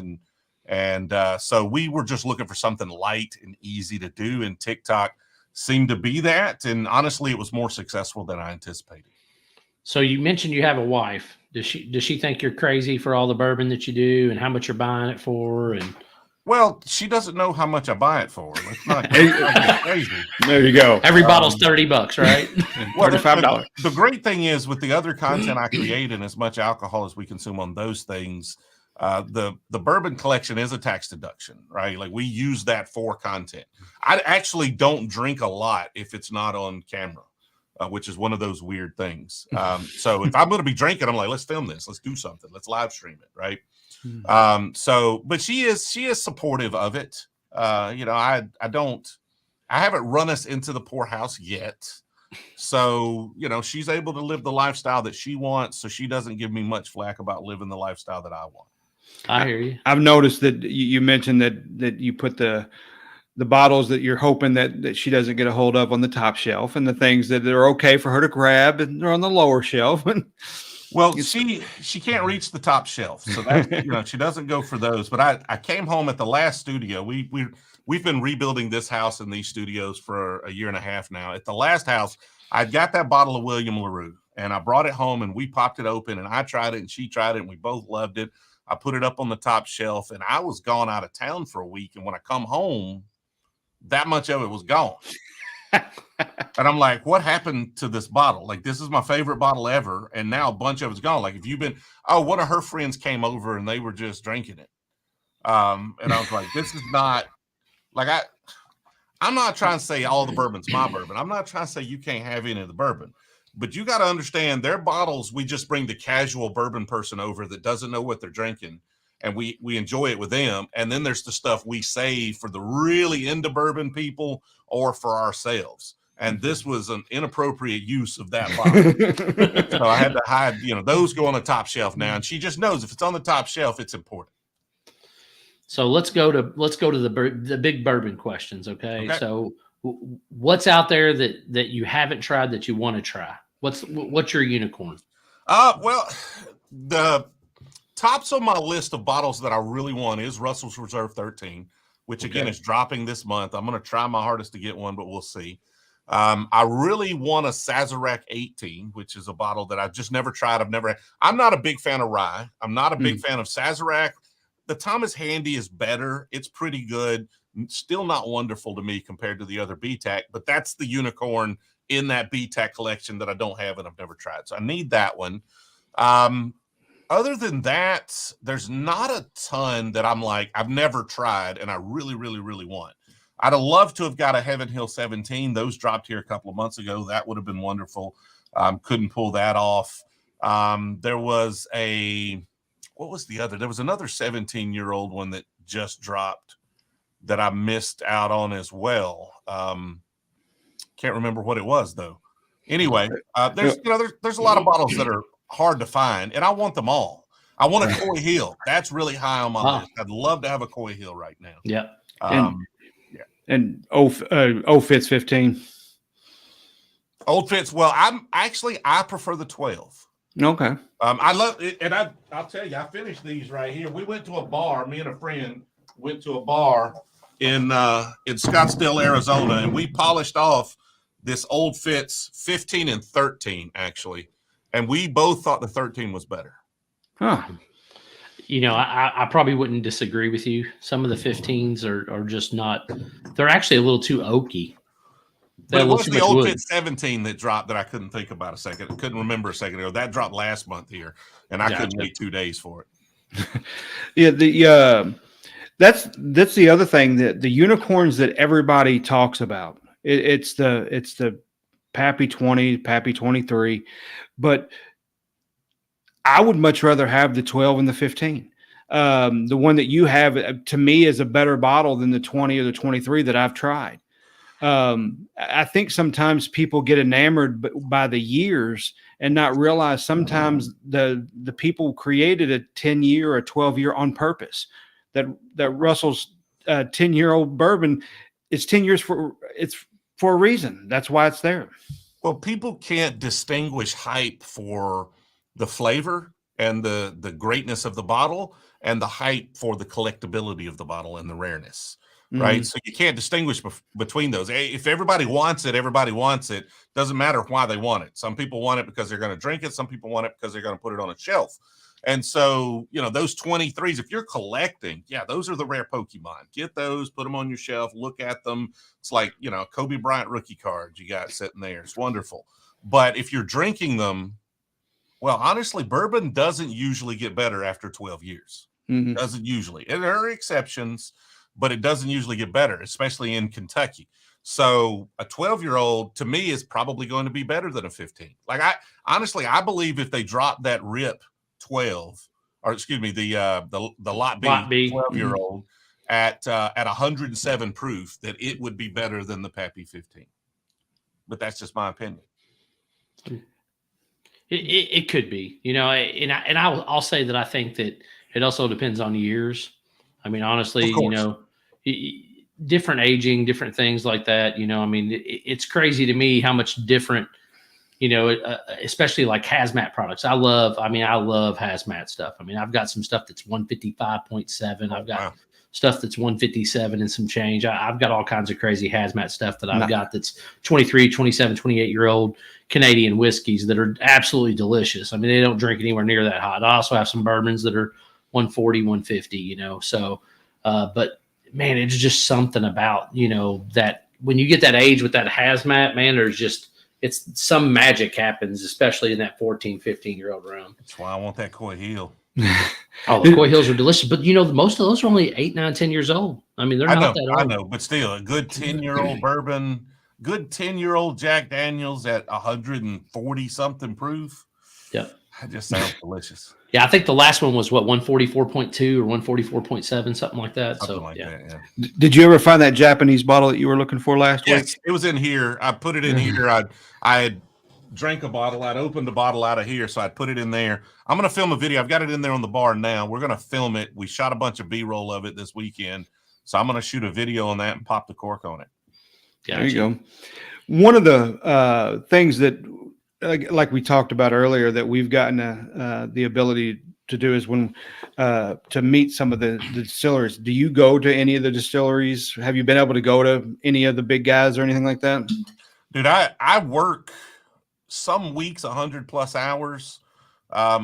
And so we were just looking for something light and easy to do, and TikTok seemed to be that. And honestly, it was more successful than I anticipated. So you mentioned you have a wife. Does she think you're crazy for all the bourbon that you do and how much you're buying it for? And well, she doesn't know how much I buy it for. It's not crazy. There you go. Every bottle's $30, right? Well, $35. The great thing is, with the other content I create and as much alcohol as we consume on those things, the bourbon collection is a tax deduction, right? Like, we use that for content. I actually don't drink a lot if it's not on camera. Which is one of those weird things. So if I'm going to be drinking, I'm like, let's film this. Let's do something. Let's live stream it. Right. But she is supportive of it. I haven't run us into the poorhouse yet. So, she's able to live the lifestyle that she wants. So she doesn't give me much flack about living the lifestyle that I want. I hear you. I've noticed that you mentioned that you put the bottles that you're hoping that she doesn't get a hold of on the top shelf, and the things that are okay for her to grab and they're on the lower shelf. Well, she can't reach the top shelf, so that she doesn't go for those. But I came home at the last studio. We've been rebuilding this house and these studios for a year and a half now. At the last house, I got that bottle of William LaRue, and I brought it home, and we popped it open, and I tried it and she tried it, and we both loved it. I put it up on the top shelf, and I was gone out of town for a week, and when I come home, that much of it was gone. And I'm like, what happened to this bottle? Like, this is my favorite bottle ever, and now a bunch of it's gone. Like, if you've been, one of her friends came over and they were just drinking it. And I was like, this is not, like, I'm not trying to say all the bourbon's my bourbon. I'm not trying to say you can't have any of the bourbon, but you got to understand, their bottles, we just bring the casual bourbon person over that doesn't know what they're drinking, and we enjoy it with them. And then there's the stuff we save for the really into bourbon people or for ourselves. And this was an inappropriate use of that bottle. So I had to hide, those go on the top shelf now. And she just knows if it's on the top shelf, it's important. So let's go to the big bourbon questions. Okay. So what's out there that you haven't tried that you want to try? What's your unicorn? Well, the tops on my list of bottles that I really want is Russell's Reserve 13, which again is dropping this month. I'm going to try my hardest to get one, but we'll see. I really want a Sazerac 18, which is a bottle that I've just never tried. I'm not a big fan of rye. I'm not a big fan of Sazerac. The Thomas Handy is better. It's pretty good. Still not wonderful to me compared to the other BTAC, but that's the unicorn in that BTAC collection that I don't have and I've never tried. So I need that one. Other than that, there's not a ton that I'm like, I've never tried and I really, really, really want. I'd have loved to have got a Heaven Hill 17. Those dropped here a couple of months ago. That would have been wonderful. Couldn't pull that off. There was what was the other? There was another 17-year-old one that just dropped that I missed out on as well. Can't remember what it was though. Anyway, there's a lot of bottles that are hard to find, and I want them all. I want a Coy Hill. That's really high on my list. I'd love to have a Coy Hill right now. Yeah. And Old Fitz 15. Old Fitz. Well, I prefer the 12. Okay. I love it, and I'll tell you, I finished these right here. We went to a bar. Me and a friend went to a bar in Scottsdale, Arizona, and we polished off this Old Fitz 15 and 13 actually, and we both thought the 13 was better. Huh. I probably wouldn't disagree with you. Some of the 15s are just not. They're actually a little too oaky. But it was the Old Fitz 17 that dropped that I couldn't think about a second. I couldn't remember a second ago. That dropped last month here, and I couldn't wait 2 days for it. Yeah, that's the other thing, that the unicorns that everybody talks about. It's the Pappy 20, Pappy 23, but I would much rather have the 12 and the 15. The one that you have, to me, is a better bottle than the 20 or the 23 that I've tried. I think sometimes people get enamored by the years and not realize sometimes the people created a 10-year or a 12-year on purpose. That Russell's 10-year-old bourbon, it's 10 years for a reason. That's why it's there. Well, people can't distinguish hype for the flavor and the greatness of the bottle and the hype for the collectability of the bottle and the rareness. Right. So you can't distinguish between those. If everybody wants it, everybody wants it. Doesn't matter why they want it. Some people want it because they're going to drink it. Some people want it because they're going to put it on a shelf. And so, those 23s, if you're collecting, those are the rare Pokemon. Get those, put them on your shelf, look at them. It's like, Kobe Bryant rookie cards you got sitting there. It's wonderful. But if you're drinking them, well, honestly, bourbon doesn't usually get better after 12 years. Doesn't usually. And there are exceptions, but it doesn't usually get better, especially in Kentucky. So a 12-year-old to me is probably going to be better than a 15. Like I believe if they drop that RIP 12, or excuse me, the lot B 12-year-old at 107 proof, that it would be better than the Pappy 15. But that's just my opinion. It could be, and I'll say that I think that it also depends on years. I mean, honestly, different aging, different things like that. It's crazy to me how much different, especially like hazmat products. I love hazmat stuff. I mean, I've got some stuff that's 155.7. I've got stuff that's 157 and some change. I've got all kinds of crazy hazmat stuff that I've got that's 23, 27, 28-year-old Canadian whiskeys that are absolutely delicious. I mean, they don't drink anywhere near that hot. I also have some bourbons that are 140, 150, so, but man, it's just something about, that when you get that age with that hazmat, man, it's some magic happens, especially in that 14, 15-year-old round. That's why I want that Coy Hill. Oh, the Coy Hills are delicious, but most of those are only 8, 9, 10 years old. I mean, they're not that old. I know, but still a good 10-year-old bourbon, good 10-year-old Jack Daniels at 140 something proof. Yep. That just sounds delicious. Yeah, I think the last one was 144.2 or 144.7, something like that. Did you ever find that Japanese bottle that you were looking for last week? Yes, it was in here. I put it in here. I had drank a bottle. I'd opened a bottle out of here, so I'd put it in there. I'm going to film a video. I've got it in there on the bar now. We're going to film it. We shot a bunch of B-roll of it this weekend, so I'm going to shoot a video on that and pop the cork on it. Gotcha. There you go. One of the things that, like we talked about earlier, that we've gotten the ability to do is when to meet some of the distilleries. Do you go to any of the distilleries? Have you been able to go to any of the big guys or anything like that? Dude, I work some weeks 100+ hours.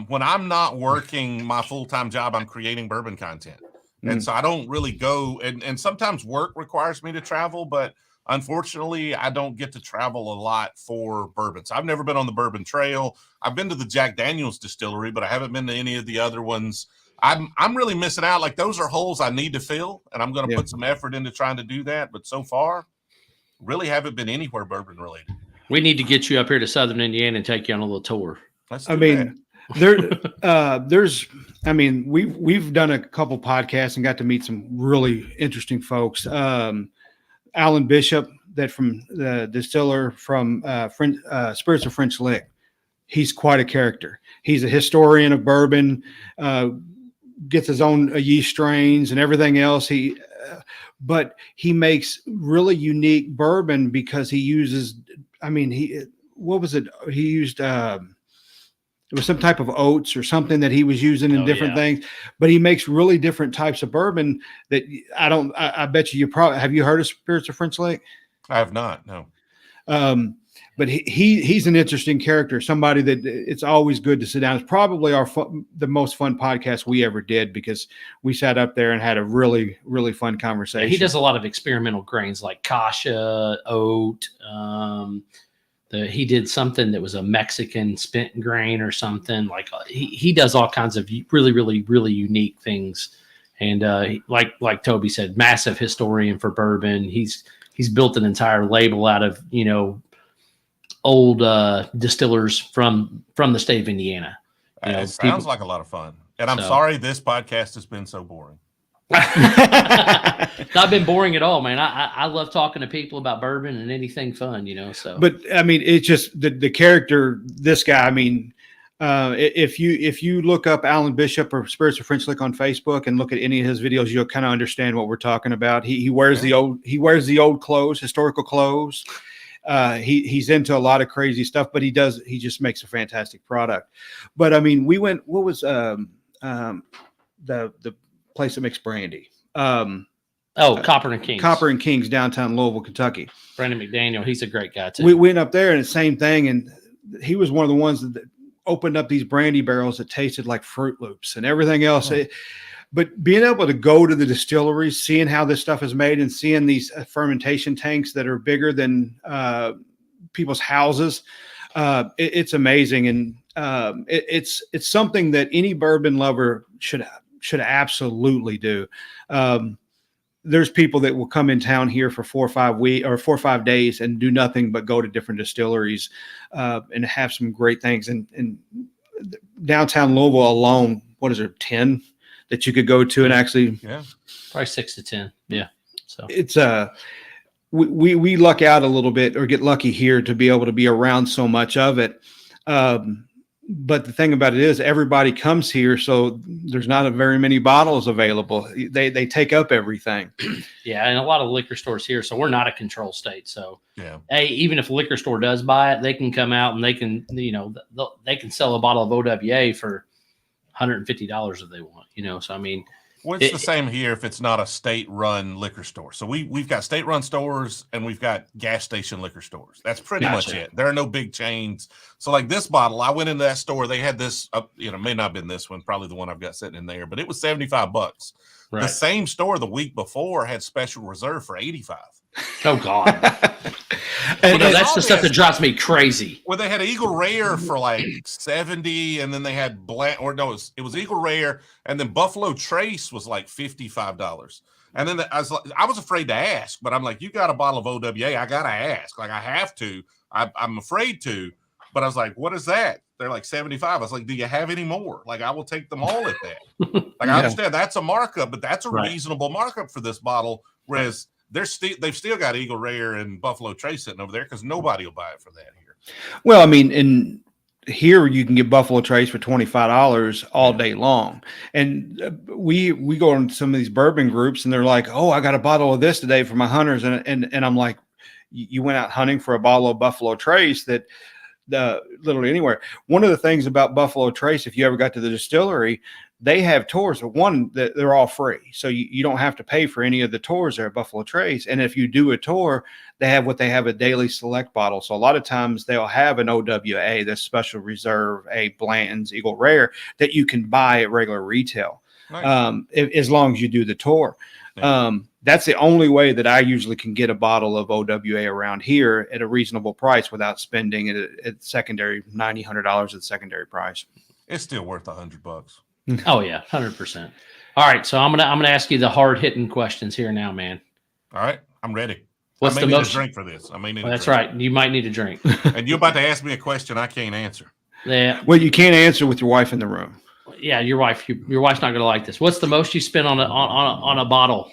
When I'm not working my full-time job, I'm creating bourbon content. And so I don't really go, and sometimes work requires me to travel, but unfortunately, I don't get to travel a lot for bourbons. I've never been on the Bourbon Trail. I've been to the Jack Daniels distillery, but I haven't been to any of the other ones. I'm really missing out. Like, those are holes I need to fill, and I'm going to put some effort into trying to do that. But so far, really haven't been anywhere bourbon related. We need to get you up here to Southern Indiana and take you on a little tour. We've done a couple podcasts and got to meet some really interesting folks. Alan Bishop, that from the distiller from Spirits of French Lick. He's quite a character. He's a historian of bourbon, gets his own yeast strains and everything else. But he makes really unique bourbon because he uses, what was it? He used, it was some type of oats or something that he was using in different things, but he makes really different types of bourbon that I bet you probably, have you heard of Spirits of French Lake? I have not, no. But he's an interesting character, somebody that it's always good to sit down. It's probably the most fun podcast we ever did because we sat up there and had a really, really fun conversation. Yeah, he does a lot of experimental grains like kasha, oat, he did something that was a Mexican spent grain or something. Like he does all kinds of really, really, really unique things. And like Toby said, massive historian for bourbon. He's built an entire label out of, old distillers from the state of Indiana. It sounds like a lot of fun. And I'm sorry this podcast has been so boring. Not been boring at all, man. I love talking to people about bourbon and anything fun, so. But I mean, it's just the character, this guy, I mean, if you look up Alan Bishop or Spirits of French Lick on Facebook and look at any of his videos, you'll kind of understand what we're talking about. He wears the old clothes, historical clothes. He's into a lot of crazy stuff, but he just makes a fantastic product. But I mean, we went, what was the place that makes brandy? Copper and Kings. Copper and Kings, downtown Louisville, Kentucky. Brandon McDaniel, he's a great guy too. We went up there and the same thing, and he was one of the ones that opened up these brandy barrels that tasted like Fruit Loops and everything else. But being able to go to the distilleries, seeing how this stuff is made, and seeing these fermentation tanks that are bigger than people's houses, it's amazing, and it's something that any bourbon lover should absolutely do. There's people that will come in town here for 4 or 5 days and do nothing but go to different distilleries and have some great things. And downtown Louisville alone, what is there, 10 that you could go to and actually? Yeah, probably 6 to 10. Yeah. So it's we luck out a little bit or get lucky here to be able to be around so much of it. But the thing about it is everybody comes here, so there's not very many bottles available. They take up everything. Yeah, and a lot of liquor stores here, so we're not a control state. So yeah, hey, even if a liquor store does buy it, they can come out and they can, they can sell a bottle of OWA for $150 if they want. So I mean, well, it's the same here if it's not a state-run liquor store. So we've got state-run stores and we've got gas station liquor stores. That's pretty much it. There are no big chains. So like this bottle, I went into that store. They had this, may not have been this one, probably the one I've got sitting in there, but it was $75. Right. The same store the week before had special reserve for $85. Oh God. That's the stuff that drives me crazy. Well, they had Eagle Rare for like 70, and then they had it was Eagle Rare, and then Buffalo Trace was like $55. And then I was afraid to ask, but I'm like, you got a bottle of OWA, I gotta ask. Like I have to. I'm afraid to, but I was like, what is that? They're like 75. I was like, do you have any more? Like I will take them all at that. Like I understand that's a markup, but that's a reasonable markup for this bottle. Whereas they've still got Eagle Rare and Buffalo Trace sitting over there because nobody will buy it for that here. Well, I mean, in here you can get Buffalo Trace for $25 all day long, and we go on some of these bourbon groups, and they're like, "Oh, I got a bottle of this today for my hunters," and I'm like, "You went out hunting for a bottle of Buffalo Trace that." Literally anywhere. One of the things about Buffalo Trace, if you ever got to the distillery, they have tours. One, that they're all free, so you don't have to pay for any of the tours there at Buffalo Trace. And if you do a tour, they have a daily select bottle. So a lot of times they'll have an OWA, the Special Reserve, a Blanton's, Eagle Rare that you can buy at regular retail. Nice. As long as you do the tour. Yeah. That's the only way that I usually can get a bottle of OWA around here at a reasonable price without spending it at secondary $90-$100 at the secondary price. It's still worth $100. Oh yeah, 100%. All right, so I'm gonna ask you the hard hitting questions here now, man. All right, I'm ready. What's the most drink for this? That's right. You might need a drink. And you're about to ask me a question I can't answer. Yeah. Well, you can't answer with your wife in the room. Yeah, your wife's not gonna like this. What's the most you spent on a bottle?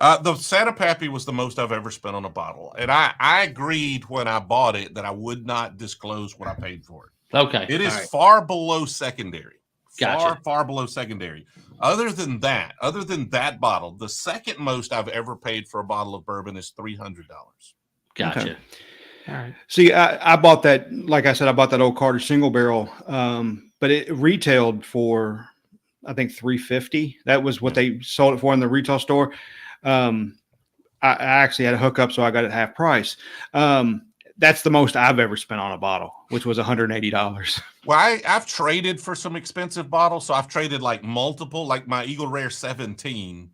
The Santa Pappy was the most I've ever spent on a bottle. And I agreed when I bought it that I would not disclose what I paid for it. Okay. It is far below secondary. Gotcha. Far below secondary. Other than that bottle, the second most I've ever paid for a bottle of bourbon is $300. Gotcha. Okay. All right. See, I bought that, like I said, I bought that old Carter single barrel, but it retailed for, I think, $350. That was what they sold it for in the retail store. I actually had a hookup, so I got it half price. That's the most I've ever spent on a bottle, which was $180. Well, I've traded for some expensive bottles. So I've traded like multiple, like my Eagle Rare 17.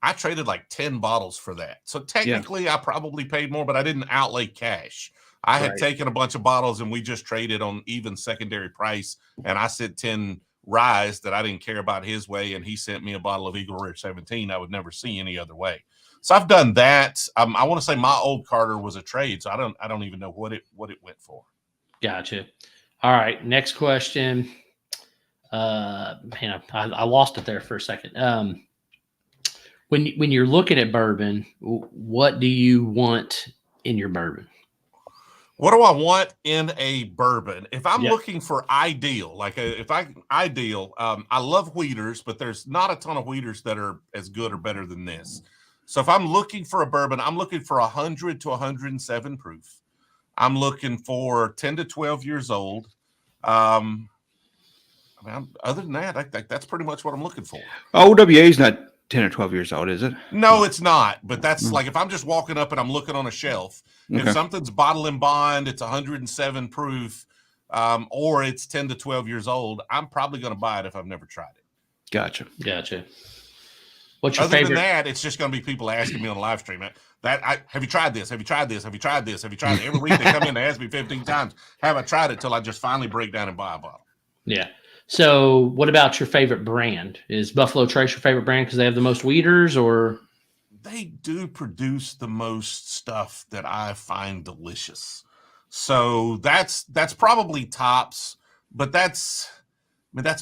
I traded like 10 bottles for that. So technically I probably paid more, but I didn't outlay cash. I had taken a bunch of bottles and we just traded on even secondary price. And I sent 10 Rise that I didn't care about his way. And he sent me a bottle of Eagle Rare 17 I would never see any other way. So I've done that. I want to say my old Carter was a trade, so I don't even know what it went for. Gotcha. All right, next question. Man, I lost it there for a second. When you're looking at bourbon, what do you want in your bourbon? What do I want in a bourbon? If I'm Yep. looking for ideal, I love wheaters, but there's not a ton of wheaters that are as good or better than this. So if I'm looking for a bourbon, I'm looking for 100 to 107 proof. I'm looking for 10 to 12 years old. Other than that, I think that's pretty much what I'm looking for. OWA is not 10 or 12 years old, is it? No, it's not. But that's like if I'm just walking up and I'm looking on a shelf, Okay. if something's bottle and bond, it's 107 proof, or it's 10 to 12 years old, I'm probably going to buy it if I've never tried it. Gotcha. What's your Other favorite? than that, it's just going to be people asking me on the live stream, have you tried this? Have you tried this? Have you tried this? Have you tried it? Every week they come in, they ask me 15 times, have I tried it, till I just finally break down and buy a bottle. Yeah. So what about your favorite brand? Is Buffalo Trace your favorite brand because they have the most weeders, or? They do produce the most stuff that I find delicious. So that's probably tops, but that's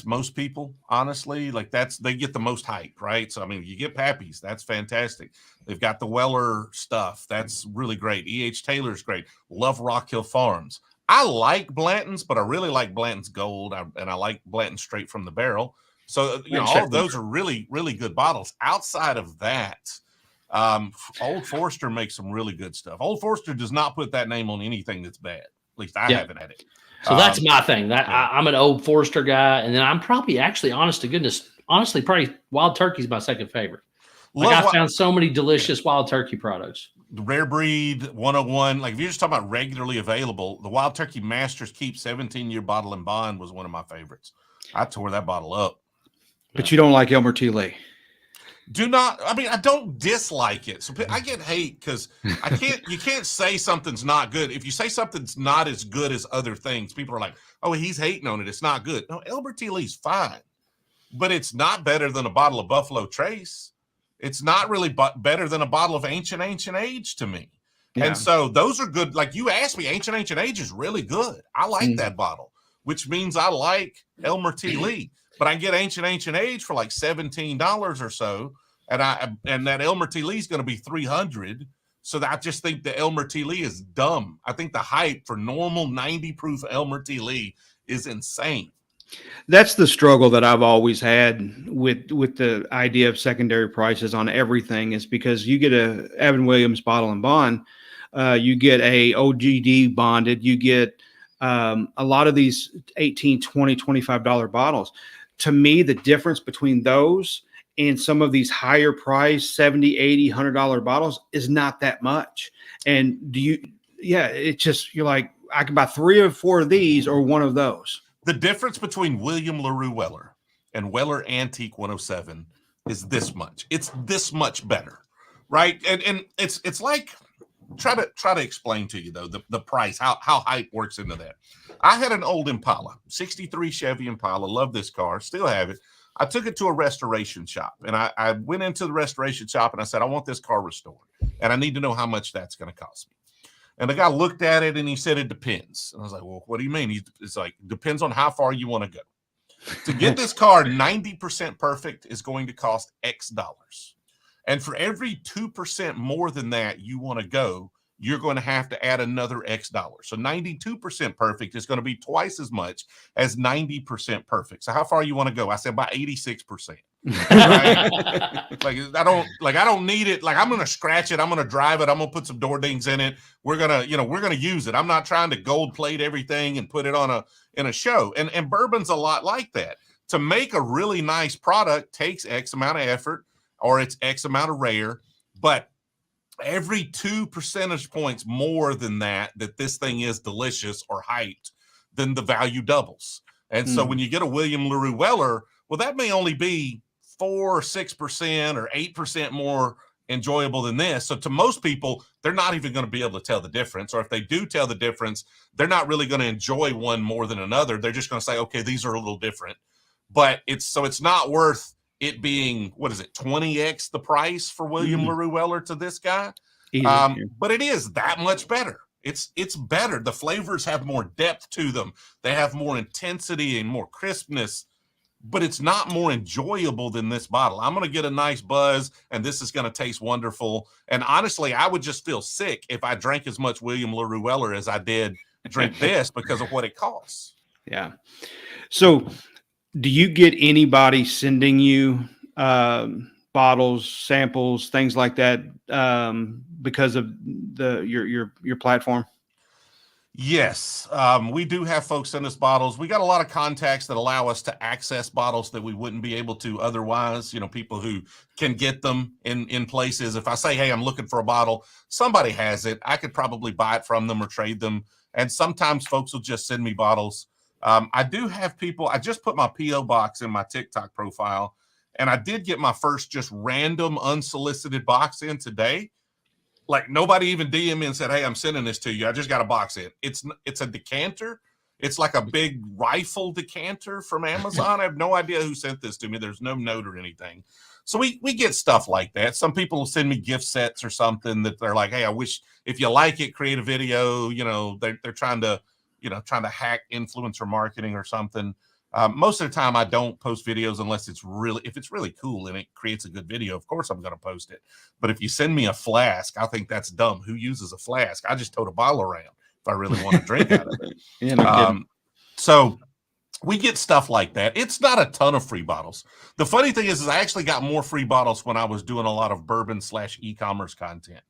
most people, honestly. Like they get the most hype, right? So I mean, you get Pappy's, that's fantastic. They've got the Weller stuff, that's really great. E.H. Taylor's great. Love Rock Hill Farms. I like Blanton's, but I really like Blanton's Gold, and I like Blanton's Straight from the Barrel. So all of those are really, really good bottles. Outside of that, Old Forester makes some really good stuff. Old Forester does not put that name on anything that's bad. At least I haven't had it. So that's my thing. I'm an Old Forester guy, and then I'm probably actually, honestly, probably Wild Turkey's my second favorite. I found so many delicious Wild Turkey products. The Rare Breed 101, like if you're just talking about regularly available, the Wild Turkey Masters Keep 17-year bottle and bond was one of my favorites. I tore that bottle up. But you don't like Elmer T. Lee? I don't dislike it. So I get hate because you can't say something's not good. If you say something's not as good as other things, people are like, oh, he's hating on it, it's not good. No, Elmer T. Lee's fine, but it's not better than a bottle of Buffalo Trace. It's not really better than a bottle of Ancient Age to me. Yeah. And so those are good. Like you asked me, Ancient Age is really good. I like that bottle, which means I like Elmer T. Lee. But I get Ancient Age for like $17 or so, and that Elmer T. Lee is going to be $300. So I just think the Elmer T. Lee is dumb. I think the hype for normal 90 proof Elmer T. Lee is insane. That's the struggle that I've always had with the idea of secondary prices on everything, is because you get a Evan Williams bottle and bond, you get a OGD bonded, you get a lot of these $18, $20, $25 bottles. To me, the difference between those and some of these higher price $70, $80, $100 bottles is not that much. And it's just, you're like, I can buy 3 or 4 of these or one of those. The difference between William LaRue Weller and Weller Antique 107 is this much. It's this much better, right? And it's like, try to explain to you though the price, how hype works into that. I had an old Impala, 63 Chevy Impala. Love this car, still have it. I took it to a restoration shop, and I went into the restoration shop and I said, I want this car restored, and I need to know how much that's going to cost me. And the guy looked at it and he said, it depends. And I was like, well, what do you mean? It's like, depends on how far you want to go. To get this car 90% perfect is going to cost X dollars. And for every 2% more than that you want to go, you're going to have to add another X dollars. So 92% perfect is going to be twice as much as 90% perfect. So how far you want to go? I said about 86%. Right? I don't need it. Like I'm going to scratch it. I'm going to drive it. I'm going to put some door dings in it. We're going to use it. I'm not trying to gold plate everything and put it in a show. And bourbon's a lot like that. To make a really nice product takes X amount of effort, or it's X amount of rare, but every 2 percentage points more than that this thing is delicious or hyped, then the value doubles. And so when you get a William LaRue Weller, well, that may only be 4 or 6% or 8% more enjoyable than this. So to most people, they're not even going to be able to tell the difference. Or if they do tell the difference, they're not really going to enjoy one more than another. They're just going to say, okay, these are a little different. But it's not worth it being, what is it, 20x the price for William LaRue Weller to this guy. But it is that much better. It's better. The flavors have more depth to them. They have more intensity and more crispness, but it's not more enjoyable than this bottle. I'm going to get a nice buzz, and this is going to taste wonderful. And honestly, I would just feel sick if I drank as much William LaRue Weller as I did drink this because of what it costs. Yeah. So do you get anybody sending you bottles, samples, things like that because of your platform? Yes, we do have folks send us bottles. We got a lot of contacts that allow us to access bottles that we wouldn't be able to otherwise. People who can get them in places. If I say, hey, I'm looking for a bottle, somebody has it. I could probably buy it from them or trade them. And sometimes folks will just send me bottles. I do have people. I just put my P.O. box in my TikTok profile, and I did get my first just random unsolicited box in today. Like nobody even DM me and said, hey, I'm sending this to you. I just got a box in. It's a decanter. It's like a big rifle decanter from Amazon. I have no idea who sent this to me. There's no note or anything. So we get stuff like that. Some people will send me gift sets or something that they're like, hey, I wish if you like it, create a video. They're trying to hack influencer marketing or something. Most of the time I don't post videos unless if it's really cool and it creates a good video. Of course I'm going to post it. But if you send me a flask, I think that's dumb. Who uses a flask? I just tote a bottle around if I really want to drink out of it. Yeah, no kidding. So we get stuff like that. It's not a ton of free bottles. The funny thing is I actually got more free bottles when I was doing a lot of bourbon/e-commerce content.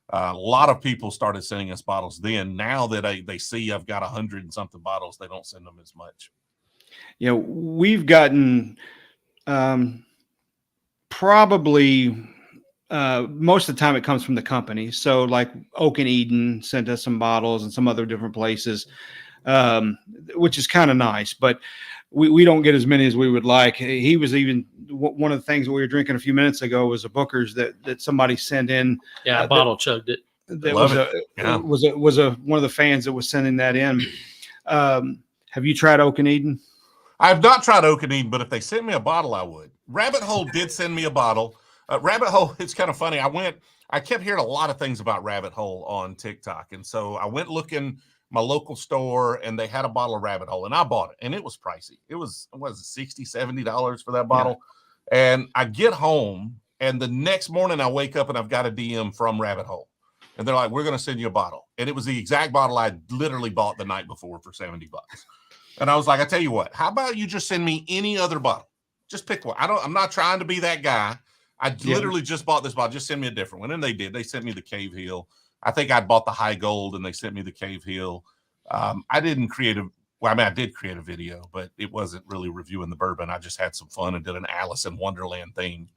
A lot of people started sending us bottles then. Now that they see I've got 100 and something bottles, they don't send them as much. We've gotten probably most of the time it comes from the company. So like Oak and Eden sent us some bottles and some other different places, which is kind of nice, but we don't get as many as we would like. He was even one of the things that we were drinking a few minutes ago was a Booker's that somebody sent in. Yeah, bottle chugged it. That was one of the fans that was sending that in. Have you tried Oak and Eden? I've not tried Oak and Eden, but if they sent me a bottle, I would. Rabbit Hole did send me a bottle. Rabbit Hole, it's kind of funny. I kept hearing a lot of things about Rabbit Hole on TikTok. And so I went looking my local store and they had a bottle of Rabbit Hole and I bought it and it was pricey. It was $60, $70 for that bottle. Yeah. And I get home and the next morning I wake up and I've got a DM from Rabbit Hole and they're like, we're going to send you a bottle. And it was the exact bottle I literally bought the night before for $70. And I was like, I tell you what, how about you just send me any other bottle? Just pick one. I'm not trying to be that guy. I literally just bought this bottle. Just send me a different one. And they did. They sent me the Cave Hill. I think I'd bought the High Gold and they sent me the Cave Hill. I did create a video, but it wasn't really reviewing the bourbon. I just had some fun and did an Alice in Wonderland theme.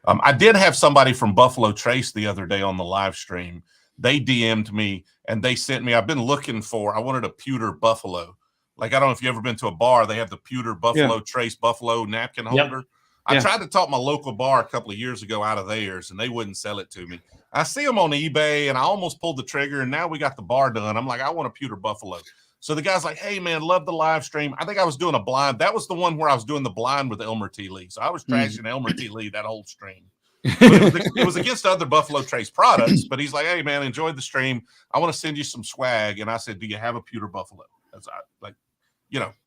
I did have somebody from Buffalo Trace the other day on the live stream. They DM'd me and they sent me, I wanted a pewter Buffalo. Like, I don't know if you've ever been to a bar, they have the pewter Buffalo Trace Buffalo napkin holder. Yep. I tried to talk my local bar a couple of years ago out of theirs, and they wouldn't sell it to me. I see them on eBay, and I almost pulled the trigger, and now we got the bar done. I'm like, I want a pewter Buffalo. So the guy's like, hey, man, love the live stream. I think I was doing a blind. That was the one where I was doing the blind with Elmer T. Lee. So I was trashing Elmer T. Lee that whole stream. But it was against other Buffalo Trace products, but he's like, hey, man, enjoyed the stream. I want to send you some swag. And I said, do you have a pewter Buffalo? That's like,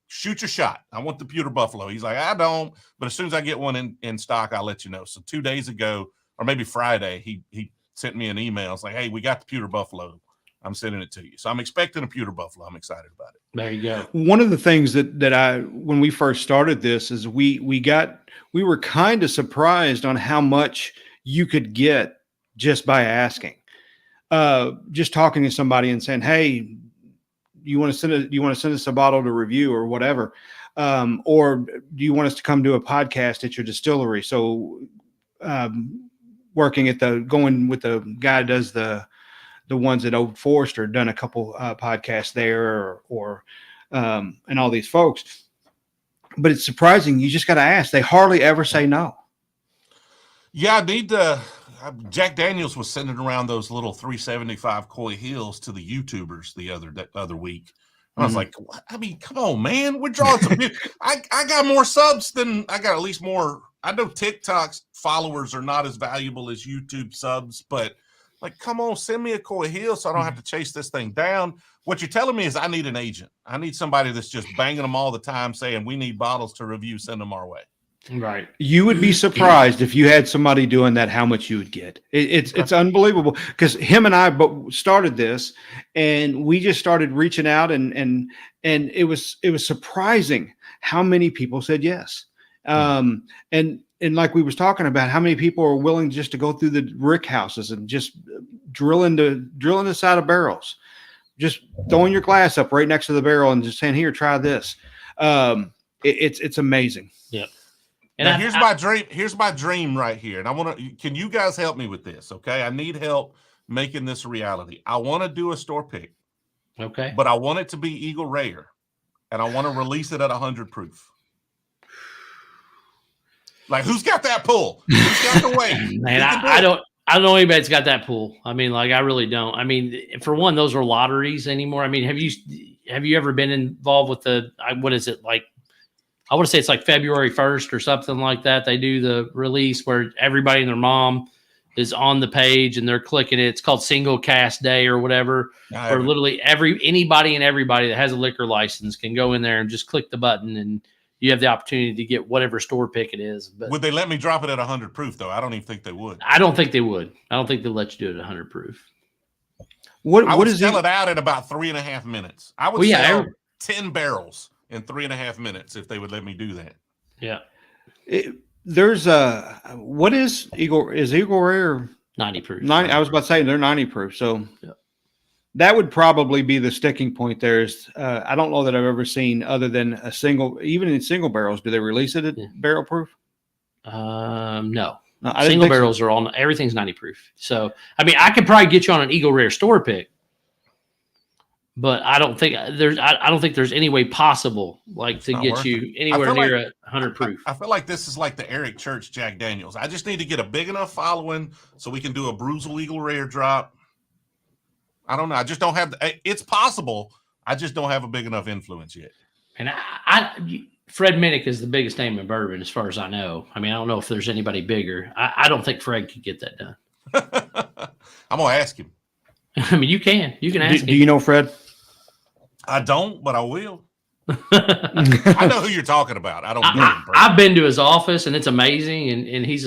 shoot your shot. I want the pewter Buffalo. He's like, I don't, but as soon as I get one in stock, I'll let you know. So 2 days ago, or maybe Friday, he sent me an email. It's like, hey, we got the pewter Buffalo. I'm sending it to you. So I'm expecting a pewter Buffalo. I'm excited about it. There you go. One of the things that when we first started this is we were kind of surprised on how much you could get just by asking, just talking to somebody and saying, hey, you want to send us a bottle to review or whatever, or do you want us to come do a podcast at your distillery? So, going with the guy who does the ones at Old Forester, done a couple podcasts there, or and all these folks. But it's surprising. You just got to ask. They hardly ever say no. Yeah, I need to. Jack Daniels was sending around those little 375 Coy Hills to the YouTubers the other week. I was like, what? I mean, come on, man. We're drawing some. I got more subs than I got at least more. I know TikTok's followers are not as valuable as YouTube subs, but like, come on, send me a Coy Hill so I don't have to chase this thing down. What you're telling me is I need an agent. I need somebody that's just banging them all the time saying we need bottles to review, send them our way. Right. You would be surprised if you had somebody doing that, how much you would get. It's unbelievable, because him and I both started this, and we just started reaching out, and it was surprising how many people said yes. And like we was talking about, how many people are willing just to go through the rick houses and just drilling the side of barrels, just throwing your glass up right next to the barrel and just saying, here, try this. It's amazing. Yeah. And now, my dream. Here's my dream right here. And I want to, can you guys help me with this? Okay. I need help making this a reality. I want to do a store pick. Okay. But I want it to be Eagle Rare, and I want to release it at 100 proof. Like, who's got that pull? Who's got the weight? Man, I don't know anybody that's got that pull. I mean, like, I really don't. I mean, for one, those are lotteries anymore. I mean, have you ever been involved with what is it, like, I want to say it's like February 1st or something like that. They do the release where everybody and their mom is on the page and they're clicking it. It's called Single Cast Day or whatever. Or literally anybody and everybody that has a liquor license can go in there and just click the button, and you have the opportunity to get whatever store pick it is. But would they let me drop it at 100 proof though? I don't even think they would. I don't think they would. I don't think they'll let you do it at 100 proof. I would sell it out in about 3.5 minutes. I would sell 10 barrels in 3.5 minutes if they would let me do that. Yeah. There's what is Eagle? Is Eagle Rare 90 proof? 90. I was about to say they're 90 proof. So that would probably be the sticking point. There's I don't know that I've ever seen, other than a single, even in single barrels, do they release it at barrel proof? No. Single barrels are all, everything's 90 proof. So I mean, I could probably get you on an Eagle Rare store pick, but I don't think there's any way possible like to get you anywhere near 100 proof. I feel like this is like the Eric Church Jack Daniels. I just need to get a big enough following so we can do a Brewzle Eagle Rare drop. I don't know. I just don't have. It's possible. I just don't have a big enough influence yet. And Fred Minnick is the biggest name in bourbon, as far as I know. I mean, I don't know if there's anybody bigger. I don't think Fred could get that done. I'm gonna ask him. I mean, you can ask him. Do you know Fred? I don't, but I will. I know who you're talking about. I don't. I've been to his office, and it's amazing. And he's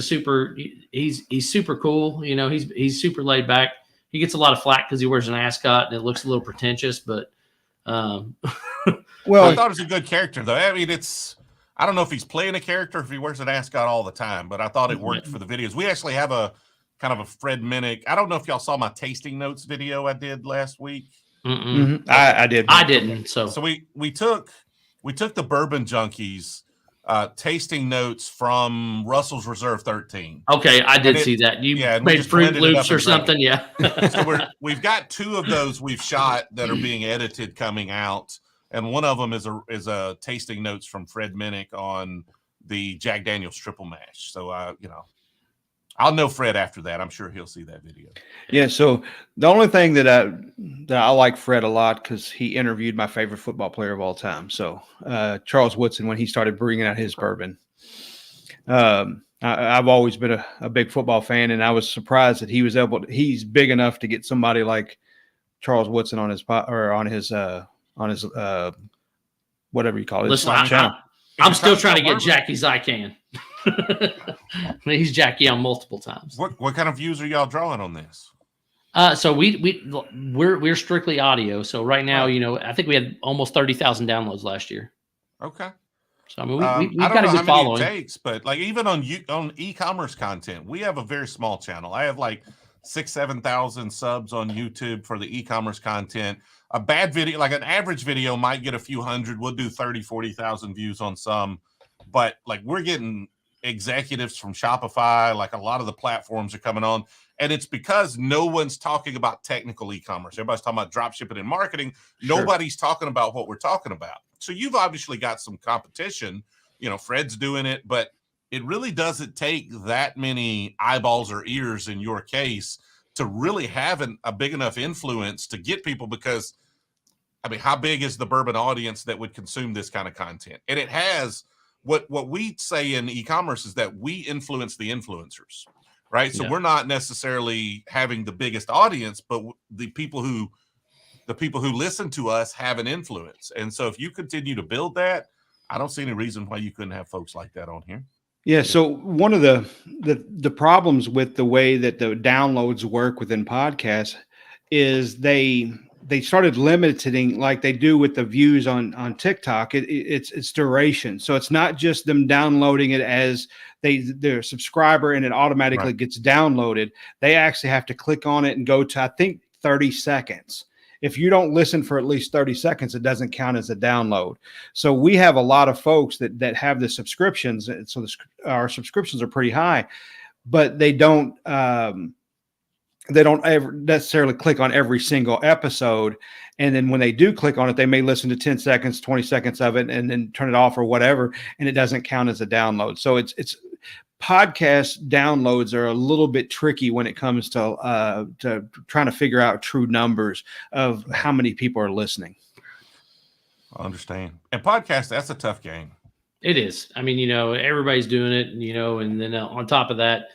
he's super cool. You know, he's super laid back. He gets a lot of flack because he wears an ascot and it looks a little pretentious. But well, I thought it was a good character, though. I mean, I don't know if he's playing a character, if he wears an ascot all the time, but I thought it worked for the videos. We actually have a kind of a Fred Minnick. I don't know if y'all saw my tasting notes video I did last week. Mm-hmm. I did. I didn't. So we took the Bourbon Junkies tasting notes from Russell's Reserve 13. Okay, I did see that. You made Fruit Loops or something, yeah. So we've got 2 of those we've shot that are being edited coming out, and one of them is a tasting notes from Fred Minnick on the Jack Daniel's Triple Mash. So I'll know Fred after that. I'm sure he'll see that video. Yeah. So the only thing that I like Fred a lot, because he interviewed my favorite football player of all time. So Charles Woodson, when he started bringing out his bourbon, I've always been a big football fan, and I was surprised that he was he's big enough to get somebody like Charles Woodson on his whatever you call it. Listen, I'm still trying to get Jackie's I Can. He's Jackie on multiple times. What kind of views are y'all drawing on this? So we're strictly audio. So right now, I think we had almost 30,000 downloads last year. Okay. So I mean, we've got a good following. It takes, but like even on e-commerce content, we have a very small channel. I have like 6,000-7,000 subs on YouTube for the e-commerce content. A bad video, like an average video, might get a few hundred. We'll do 30,000-40,000 views on some, but like we're getting executives from Shopify, like a lot of the platforms are coming on, and it's because no one's talking about technical e-commerce. Everybody's talking about drop shipping and marketing. Sure. Nobody's talking about what we're talking about. So you've obviously got some competition. Fred's doing it, but it really doesn't take that many eyeballs or ears in your case to really have a big enough influence to get people, because I mean, how big is the bourbon audience that would consume this kind of content? And it has what we say in e-commerce is that we influence the influencers, right? So Yeah. we're not necessarily having the biggest audience, but the people who listen to us have an influence. And so if you continue to build that, I don't see any reason why you couldn't have folks like that on here. Yeah. So one of the problems with the way that the downloads work within podcasts is they started limiting, like they do with the views on TikTok. It's duration. So it's not just them downloading it as they're a subscriber and it automatically gets downloaded. They actually have to click on it and go to, I think, 30 seconds. If you don't listen for at least 30 seconds, it doesn't count as a download. So we have a lot of folks that have the subscriptions. So our subscriptions are pretty high, but they don't ever necessarily click on every single episode. And then when they do click on it, they may listen to 10 seconds, 20 seconds of it, and then turn it off or whatever. And it doesn't count as a download. So it's podcast downloads are a little bit tricky when it comes to trying to figure out true numbers of how many people are listening. I understand. And podcast, that's a tough game. It is. I mean, everybody's doing it, and then on top of that,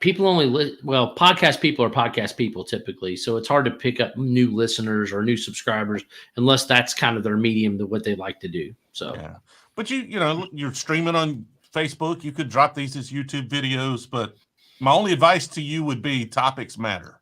people only podcast people are podcast people typically. So it's hard to pick up new listeners or new subscribers unless that's kind of their medium to what they like to do. So, yeah. But you're streaming on Facebook. You could drop these as YouTube videos, but my only advice to you would be topics matter.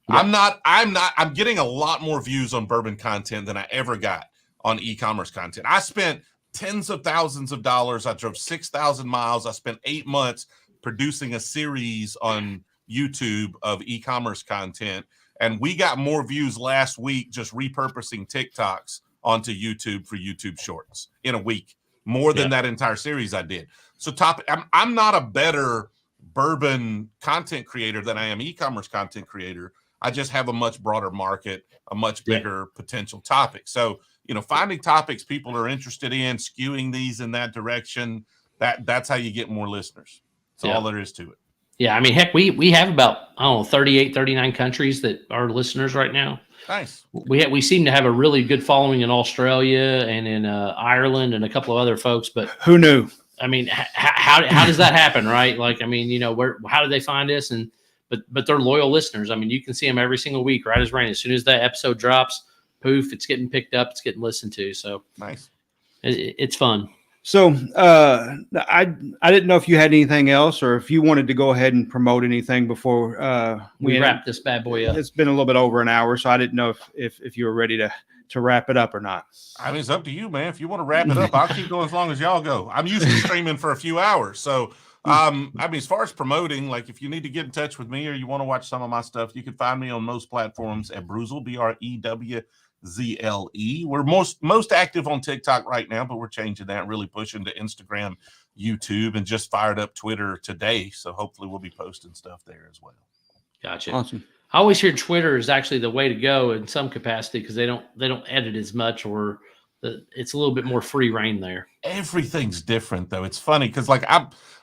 Yeah. I'm getting a lot more views on bourbon content than I ever got on e-commerce content. I spent tens of thousands of dollars. I drove 6,000 miles. I spent 8 months producing a series on YouTube of e-commerce content. And we got more views last week just repurposing TikToks onto YouTube for YouTube Shorts in a week, more than that entire series I did. So I'm not a better bourbon content creator than I am e-commerce content creator. I just have a much broader market, a much bigger potential topic. So, finding topics people are interested in, skewing these in that direction, that's how you get more listeners. That's all there is to it. Yeah. I mean, heck, we have about, 38, 39 countries that are listeners right now. Nice. We seem to have a really good following in Australia and in Ireland and a couple of other folks, but who knew? I mean, how does that happen, right? Like, I mean, how do they find us? But they're loyal listeners. I mean, you can see them every single week, right as rain. As soon as that episode drops, poof, it's getting picked up, it's getting listened to. So nice. It's fun. So I didn't know if you had anything else or if you wanted to go ahead and promote anything before we wrap this bad boy up. It's been a little bit over an hour, so I didn't know if you were ready to wrap it up or not. I mean, it's up to you, man. If you want to wrap it up, I'll keep going as long as y'all go. I'm usually streaming for a few hours. So, I mean, as far as promoting, like if you need to get in touch with me or you want to watch some of my stuff, you can find me on most platforms at Brewzle, Brewzle. We're most active on TikTok right now, but we're changing that, really pushing to Instagram, YouTube, and just fired up Twitter today. So hopefully we'll be posting stuff there as well. Gotcha. Awesome. I always hear Twitter is actually the way to go in some capacity because they don't edit as much, or it's a little bit more free reign there. Everything's different though. It's funny because like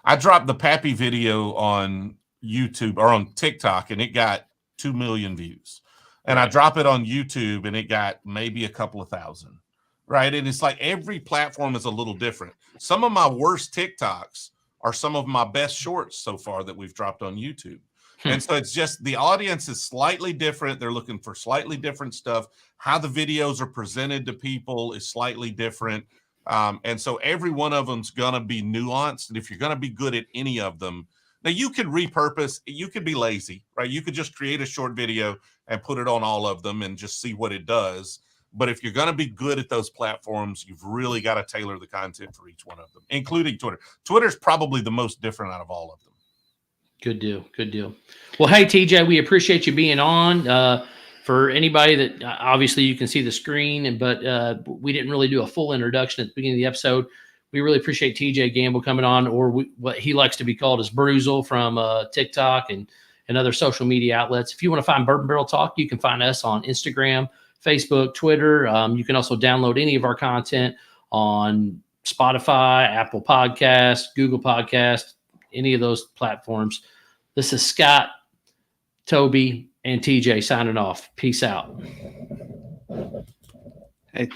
I dropped the Pappy video on YouTube or on TikTok and it got 2 million views. And I drop it on YouTube and it got maybe a couple of thousand, right? And it's like every platform is a little different. Some of my worst TikToks are some of my best shorts so far that we've dropped on YouTube. And so it's just the audience is slightly different. They're looking for slightly different stuff. How the videos are presented to people is slightly different. And so every one of them's going to be nuanced. And if you're going to be good at any of them, now you could repurpose, you could be lazy, right? You could just create a short video and put it on all of them and just see what it does. But if you're going to be good at those platforms, you've really got to tailor the content for each one of them, including Twitter. Twitter's probably the most different out of all of them. Good deal. Good deal. Well, hey, TJ, we appreciate you being on. For anybody that obviously you can see the screen, but we didn't really do a full introduction at the beginning of the episode. We really appreciate TJ Gamble coming on, or what he likes to be called as Brewzle from TikTok and other social media outlets. If you want to find Bourbon Barrel Talk, you can find us on Instagram, Facebook, Twitter. You can also download any of our content on Spotify, Apple Podcasts, Google Podcasts, any of those platforms. This is Scott, Toby, and TJ signing off. Peace out. Hey.